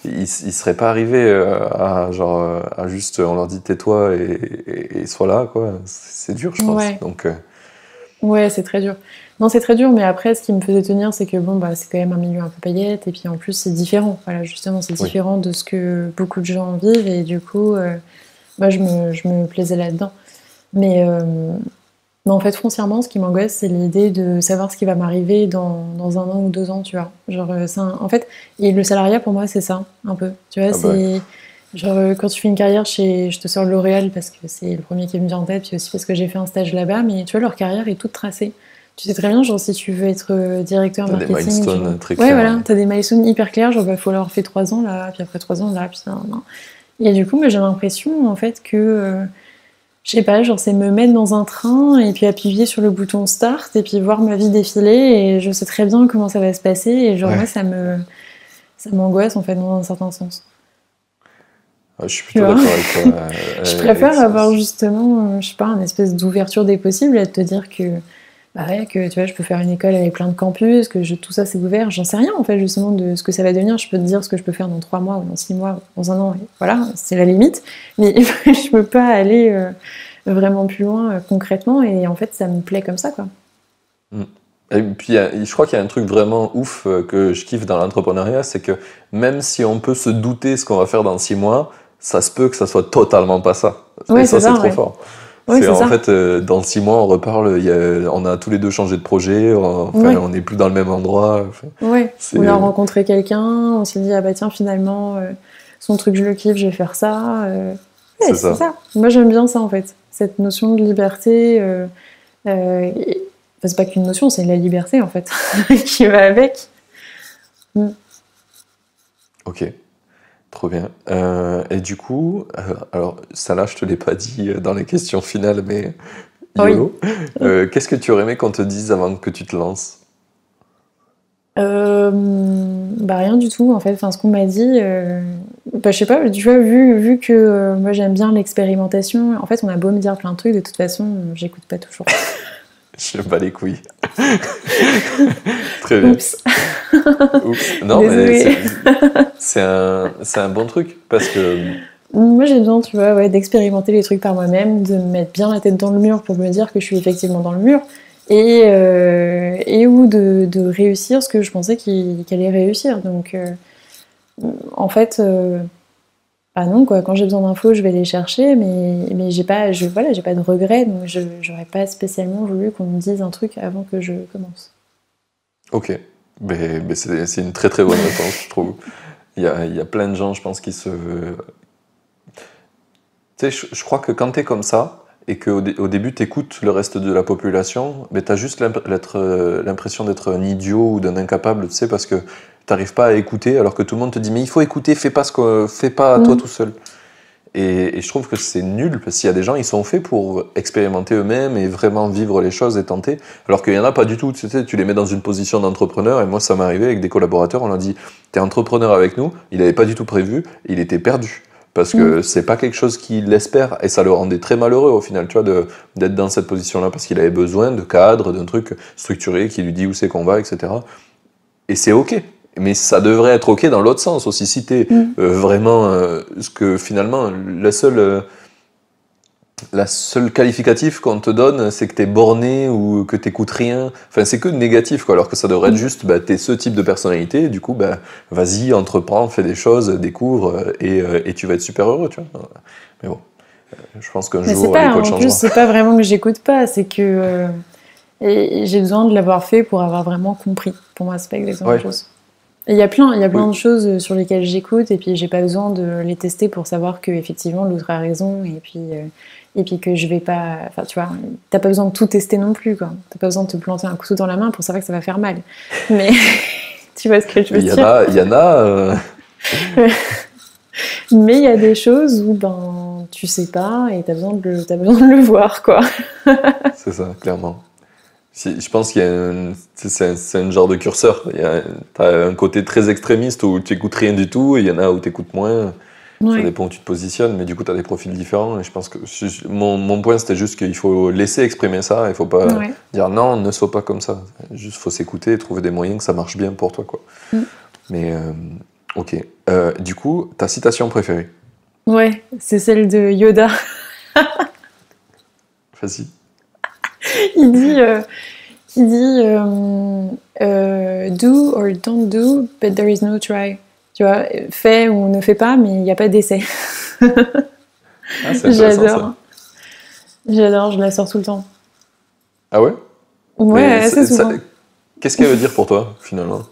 ils seraient pas arrivés à juste, on leur dit tais-toi et sois là, quoi. C'est dur, je pense. Ouais. Donc, Ouais, c'est très dur. Non, c'est très dur, mais après, ce qui me faisait tenir, c'est que bon, bah, c'est quand même un milieu un peu paillette, et puis en plus, c'est différent. Voilà, justement, c'est différent de ce que beaucoup de gens vivent, et du coup, moi, je me plaisais là-dedans. Mais en fait, foncièrement, ce qui m'angoisse, c'est l'idée de savoir ce qui va m'arriver dans 1 an ou 2 ans, tu vois. Genre, en fait, et le salariat, pour moi, c'est ça, un peu. Tu vois, c'est... Genre, quand tu fais une carrière je te sors L'Oréal parce que c'est le premier qui me vient en tête, puis aussi parce que j'ai fait un stage là-bas, mais tu vois, leur carrière est toute tracée. Tu sais très bien, genre, si tu veux être directeur marketing... T'as des milestones très clairs. Ouais, voilà, ouais. t'as des milestones hyper clairs, genre, bah, faut leur faire 3 ans là, puis après 3 ans là, puis non, non. Et du coup, moi, j'ai l'impression, en fait, que... je sais pas, genre, c'est me mettre dans un train, et puis appuyer sur le bouton start, et puis voir ma vie défiler, et je sais très bien comment ça va se passer, et genre, moi, ça m'angoisse, en fait, dans un certain sens. Je suis plutôt d'accord avec toi. Je préfère avoir justement, je sais pas, une espèce d'ouverture des possibles et de te dire que, bah ouais, que tu vois, je peux faire une école avec plein de campus, tout ça c'est ouvert. J'en sais rien en fait, justement, de ce que ça va devenir. Je peux te dire ce que je peux faire dans 3 mois ou dans 6 mois ou dans 1 an. Et voilà, c'est la limite. Mais je peux pas aller vraiment plus loin concrètement. Et en fait, ça me plaît comme ça, quoi. Et puis, je crois qu'il y a un truc vraiment ouf que je kiffe dans l'entrepreneuriat, c'est que même si on peut se douter ce qu'on va faire dans 6 mois, ça se peut que ça soit totalement pas ça. Ouais, Et ça, c'est c'est ça, trop ouais. fort. Ouais, C'est c'est en ça. fait, dans 6 mois, on reparle, on a tous les deux changé de projet, enfin, Ouais. on n'est plus dans le même endroit. Enfin, Ouais. On a c'est, rencontré quelqu'un, on s'est dit, ah bah tiens, finalement, son truc, je le kiffe, je vais faire ça. Ouais, c'est c'est ça. ça. Moi, j'aime bien ça, en fait. Cette notion de liberté. Enfin, c'est pas qu'une notion, c'est la liberté, en fait, qui va avec. Mm. Ok, trop bien. Et du coup, alors ça là, je te l'ai pas dit dans les questions finales, mais Oui. YOLO. Qu'est-ce que tu aurais aimé qu'on te dise avant que tu te lances? Bah rien du tout en fait. Enfin, ce qu'on m'a dit, bah, je sais pas. Tu vois, vu que moi j'aime bien l'expérimentation. En fait, on a beau me dire plein de trucs, de toute façon, j'écoute pas toujours. Je bats les couilles. Très bien. Oups, Oups. Non, mais désolée. c'est un bon truc parce que Moi j'ai besoin, tu vois, ouais, d'expérimenter les trucs par moi-même, de me mettre bien la tête dans le mur pour me dire que je suis effectivement dans le mur. Et ou de réussir ce que je pensais qu'il allait réussir. Donc, en fait, ah non, quoi. Quand j'ai besoin d'infos, je vais les chercher, mais voilà, j'ai pas de regrets, donc j'aurais pas spécialement voulu qu'on me dise un truc avant que je commence. ok. Mais c'est une très très bonne réponse, je trouve. Il y a plein de gens, je pense, qui se. Tu sais, je crois que quand t'es comme ça, et qu'au début t'écoutes le reste de la population, mais t'as juste l'impression d'être un idiot ou d'un incapable, tu sais, parce que t'arrives pas à écouter, alors que tout le monde te dit, mais il faut écouter, fais pas toi Mm. tout seul. Et je trouve que c'est nul, parce qu'il y a des gens, ils sont faits pour expérimenter eux-mêmes et vraiment vivre les choses et tenter, alors qu'il y en a pas du tout, tu sais, tu les mets dans une position d'entrepreneur, et moi ça m'est arrivé avec des collaborateurs, on leur dit, t'es entrepreneur avec nous, il avait pas du tout prévu, il était perdu. Parce Mm. que c'est pas quelque chose qu'il espère, et ça le rendait très malheureux au final, tu vois, d'être dans cette position-là, parce qu'il avait besoin de cadre, d'un truc structuré qui lui dit où c'est qu'on va, etc. Et c'est ok. Mais ça devrait être ok dans l'autre sens aussi. Si t'es Mm. vraiment ce que finalement la seule qualificatif qu'on te donne, c'est que t'es borné ou que t'écoutes rien. Enfin, c'est que négatif, quoi. Alors que ça devrait être Mm. juste, bah, t'es ce type de personnalité. Du coup, bah, vas-y, entreprends, fais des choses, découvre, et tu vas être super heureux, tu vois. Mais bon, je pense qu'un Mais c'est jour pas, l'école en plus, changera. c'est pas vraiment que j'écoute pas, c'est que et j'ai besoin de l'avoir fait pour avoir vraiment compris. Pour moi, c'est pas exactement la même Ouais. chose. Et il y a plein Oui. de choses sur lesquelles j'écoute, et puis j'ai pas besoin de les tester pour savoir que effectivement l'autre a raison, et puis que je vais pas. Enfin, tu vois, t'as pas besoin de tout tester non plus, quoi. T'as pas besoin de te planter un couteau dans la main pour savoir que ça va faire mal. Mais tu vois ce que je Mais veux il y en dire. a, il y en a. Mais il y a des choses où ben tu sais pas et t'as besoin de le voir, quoi. C'est ça, clairement. Je pense qu'il y a c'est un genre de curseur. T'as un côté très extrémiste où tu écoutes rien du tout, et il y en a où tu écoutes moins. Ça Ouais, dépend où tu te positionnes, mais du coup, tu as des profils différents. Et je pense que mon point, c'était juste qu'il faut laisser exprimer ça. Il faut pas ouais. dire non, ne sois pas comme ça. Juste, faut s'écouter et trouver des moyens que ça marche bien pour toi, quoi. Mm. Mais ok. Du coup, ta citation préférée? Ouais, c'est celle de Yoda. Vas-y. Il dit, do or don't do, but there is no try. Tu vois, fais ou ne fais pas, mais il n'y a pas d'essai. Ah, c'est intéressant ça. J'adore. J'adore, je la sors tout le temps. Ah ouais? Ouais, Mais assez souvent. qu'est-ce qu'elle veut dire pour toi, finalement?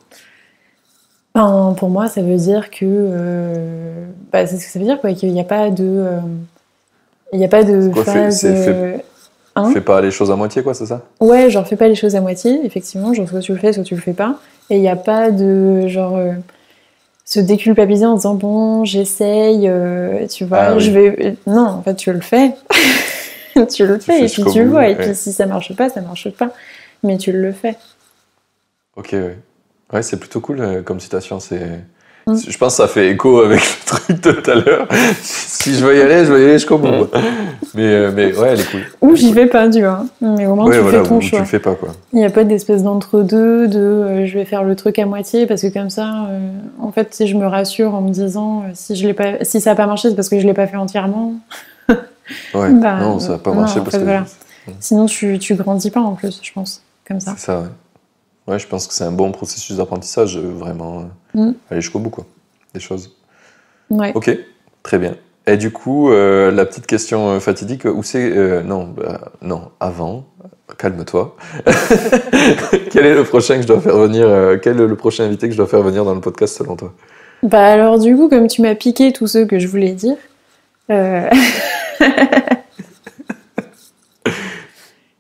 Enfin, pour moi, ça veut dire que. Bah, c'est ce que ça veut dire, quoi, qu'il n'y a pas de. Il n'y a pas C'est de quoi? phase. Hein. Fais pas les choses à moitié, quoi, c'est ça? Ouais, genre, fais pas les choses à moitié, effectivement. Genre, soit tu le fais, soit tu le fais pas. Et il n'y a pas de. Genre. Se déculpabiliser en disant bon, j'essaye, tu Ah vois, je oui, vais. Non, en fait, tu le fais. Tu le tu fais, fais et puis jusqu'au tu bout. vois. Et puis Ouais. si ça marche pas, ça marche pas. Mais tu le fais. Ok, ouais. Ouais, c'est plutôt cool comme citation. Mm. Je pense que ça fait écho avec le truc de tout à l'heure. Si je veux y aller, je vais y aller jusqu'au bout, quoi. Mais ouais, elle est cool. Ou Elle est j'y cool. vais pas, tu vois. Mais au moins, Ouais, tu fais voilà, ton ou tu le choix. fais pas, quoi. Il n'y a pas d'espèce d'entre-deux, je vais faire le truc à moitié, parce que comme ça, en fait, si je me rassure en me disant si ça n'a pas marché, c'est parce que je l'ai pas fait entièrement. Ouais, Bah, non, ça a pas non, marché en parce fait, que. voilà. Sinon, tu grandis pas en plus, je pense. Comme ça. C'est ça, ouais. Ouais, je pense que c'est un bon processus d'apprentissage, vraiment Mm. aller jusqu'au bout, quoi. Des choses. Ouais. Ok, très bien. Et du coup, la petite question fatidique, où c'est... non, avant, calme-toi. Quel est le prochain que je dois faire venir quel est le prochain invité que je dois faire venir dans le podcast selon toi? Bah alors du coup, comme tu m'as piqué tous ceux que je voulais dire, euh,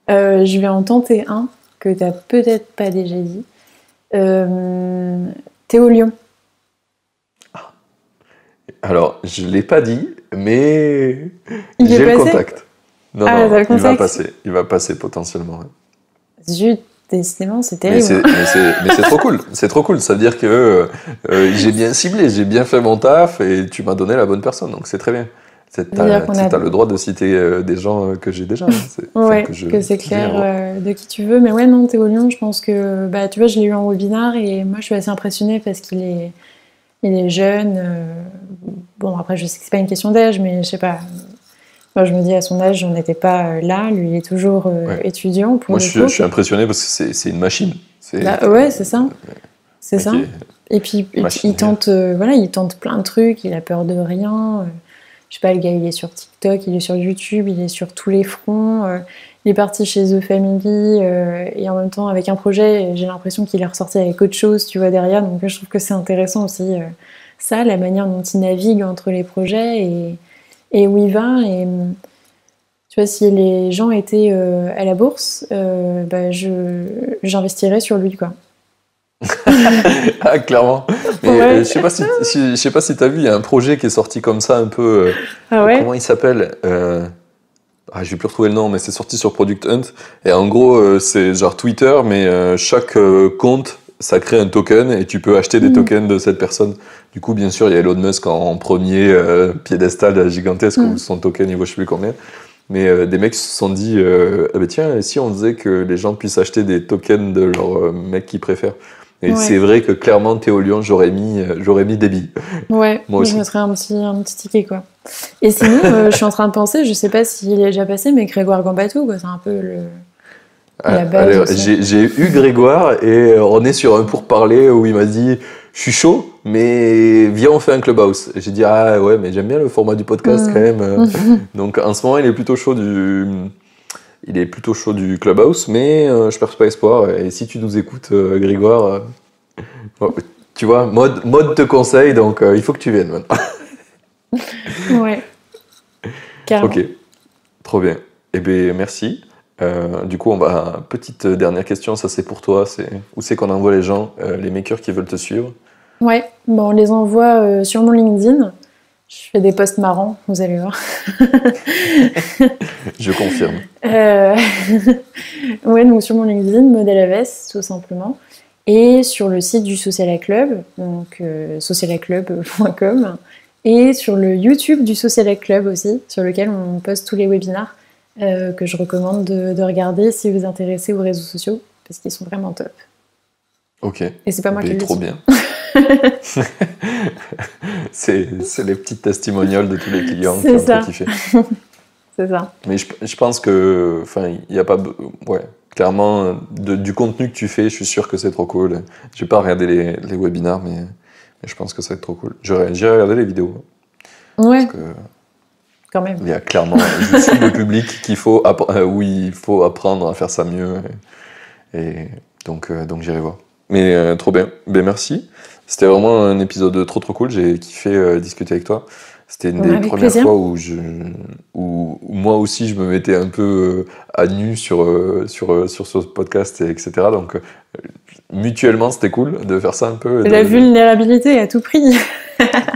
je vais en tenter un que t'as peut-être pas déjà dit. Théo Lyon. Alors, je l'ai pas dit, mais Il est j'ai le passé? contact. Non, Ah, t'as le il va contact? passer. Il va passer potentiellement. Ouais. Zut, décidément, c'est Mais terrible. c'est trop cool. C'est trop cool. Ça veut dire que j'ai bien ciblé, j'ai bien fait mon taf et tu m'as donné la bonne personne. Donc c'est très bien. C'est-à-dire qu'on a... T'as le droit de citer des gens que j'ai déjà. Hein. Ouais, que c'est clair de qui tu veux. Mais ouais, non, Théo Lyon, je pense que... Bah, tu vois, je l'ai eu en webinar et moi, je suis assez impressionnée parce il est jeune. Bon, après, je sais que c'est pas une question d'âge, mais je sais pas. Moi, je me dis, à son âge, on n'était pas là. Lui, il est toujours étudiant, pour moi, le je coup. suis impressionné parce que c'est une machine. Bah, ouais, c'est ça. C'est ça. Okay. Et puis, il tente, voilà, il tente plein de trucs, il a peur de rien. Je sais pas, le gars, il est sur TikTok, il est sur YouTube, il est sur tous les fronts. Il est parti chez The Family et en même temps, avec un projet, j'ai l'impression qu'il est ressorti avec autre chose, tu vois, derrière. Donc, je trouve que c'est intéressant aussi, ça, la manière dont il navigue entre les projets et où il va. Et tu vois, si les gens étaient à la bourse, bah, j'investirais sur lui, quoi. Ah, clairement. Mais Ouais. je sais pas si t'as vu, il y a un projet qui est sorti comme ça un peu. Ah ouais? Comment il s'appelle je vais plus retrouver le nom, mais c'est sorti sur Product Hunt. Et en gros, c'est genre Twitter, mais chaque compte, ça crée un token et tu peux acheter des tokens de cette personne. Du coup, bien sûr, il y a Elon Musk en premier piédestal gigantesque où son token, il vaut je sais plus combien. Mais des mecs se sont dit, ah bah tiens, si on disait que les gens puissent acheter des tokens de leur mec qu'ils préfèrent. Et Ouais. c'est vrai que clairement, Théo Lyon, j'aurais mis des billes. Ouais, Moi aussi. je mettrais un petit ticket, quoi. Et sinon, je suis en train de penser, je sais pas s'il est déjà passé, mais Grégoire Gambatou, quoi, c'est un peu la base Alors, aussi. j'ai eu Grégoire et on est sur un pourparler où il m'a dit je suis chaud, mais viens on fait un clubhouse. Et j'ai dit ah ouais, mais j'aime bien le format du podcast quand même. Donc en ce moment il est plutôt chaud du clubhouse, mais je perds pas espoir. Et si tu nous écoutes, Grégoire, bon, tu vois, mode te conseille, donc il faut que tu viennes maintenant. Ouais, carrément. Ok, trop bien. Eh bien merci. Du coup, petite dernière question, ça c'est pour toi, où c'est qu'on envoie les gens, les makers qui veulent te suivre? Ouais, bon, on les envoie sur mon LinkedIn. Je fais des posts marrants, vous allez voir. Je confirme. Ouais, donc sur mon LinkedIn, Modèle Aves, tout simplement. Et sur le site du Sociala Club, donc socialaclub.com. Et sur le YouTube du Sociala Club aussi, sur lequel on poste tous les webinars que je recommande de regarder si vous vous intéressez aux réseaux sociaux, parce qu'ils sont vraiment top. Ok. Et c'est pas moi qui le dis. Trop bien. c'est les petites testimonials de tous les clients qui ont trop kiffé. C'est ça. Mais je pense que, il n'y a pas, ouais, clairement, du contenu que tu fais, je suis sûr que c'est trop cool. Je vais pas regarder les webinars, mais je pense que ça va être trop cool. J'irai regarder les vidéos. Ouais. Parce que quand même. Il y a clairement je suis le public où il faut apprendre à faire ça mieux. Et donc j'irai voir. Mais trop bien. Ben merci. C'était vraiment un épisode trop cool. J'ai kiffé discuter avec toi. C'était une des premières fois où moi aussi je me mettais un peu à nu sur ce podcast, etc. Donc mutuellement c'était cool de faire ça un peu. La vulnérabilité à tout prix.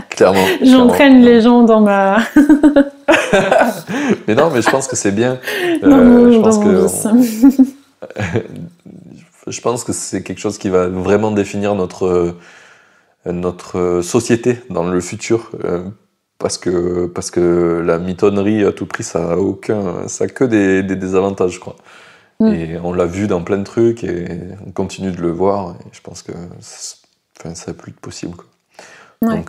Clairement. J'entraîne les gens dans ma... Mais non, mais je pense que c'est bien. Je pense que c'est quelque chose qui va vraiment définir notre société dans le futur. Parce que la mitonnerie à tout prix, ça a que des désavantages, je crois. Et on l'a vu dans plein de trucs et on continue de le voir. Et je pense que ça n'a plus de possible, quoi. Ouais.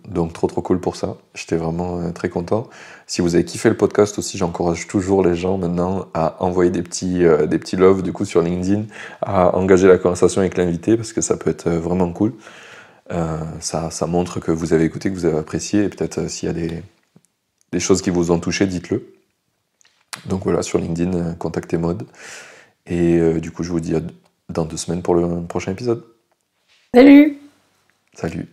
Donc trop cool pour ça. J'étais vraiment très content. Si vous avez kiffé le podcast aussi, j'encourage toujours les gens maintenant à envoyer des petits loves du coup sur LinkedIn, à engager la conversation avec l'invité parce que ça peut être vraiment cool. Ça montre que vous avez écouté, que vous avez apprécié et peut-être s'il y a des choses qui vous ont touché, dites-le. Donc voilà, sur LinkedIn, contactez Maud. Et du coup, je vous dis dans 2 semaines pour le prochain épisode. Salut! Salut!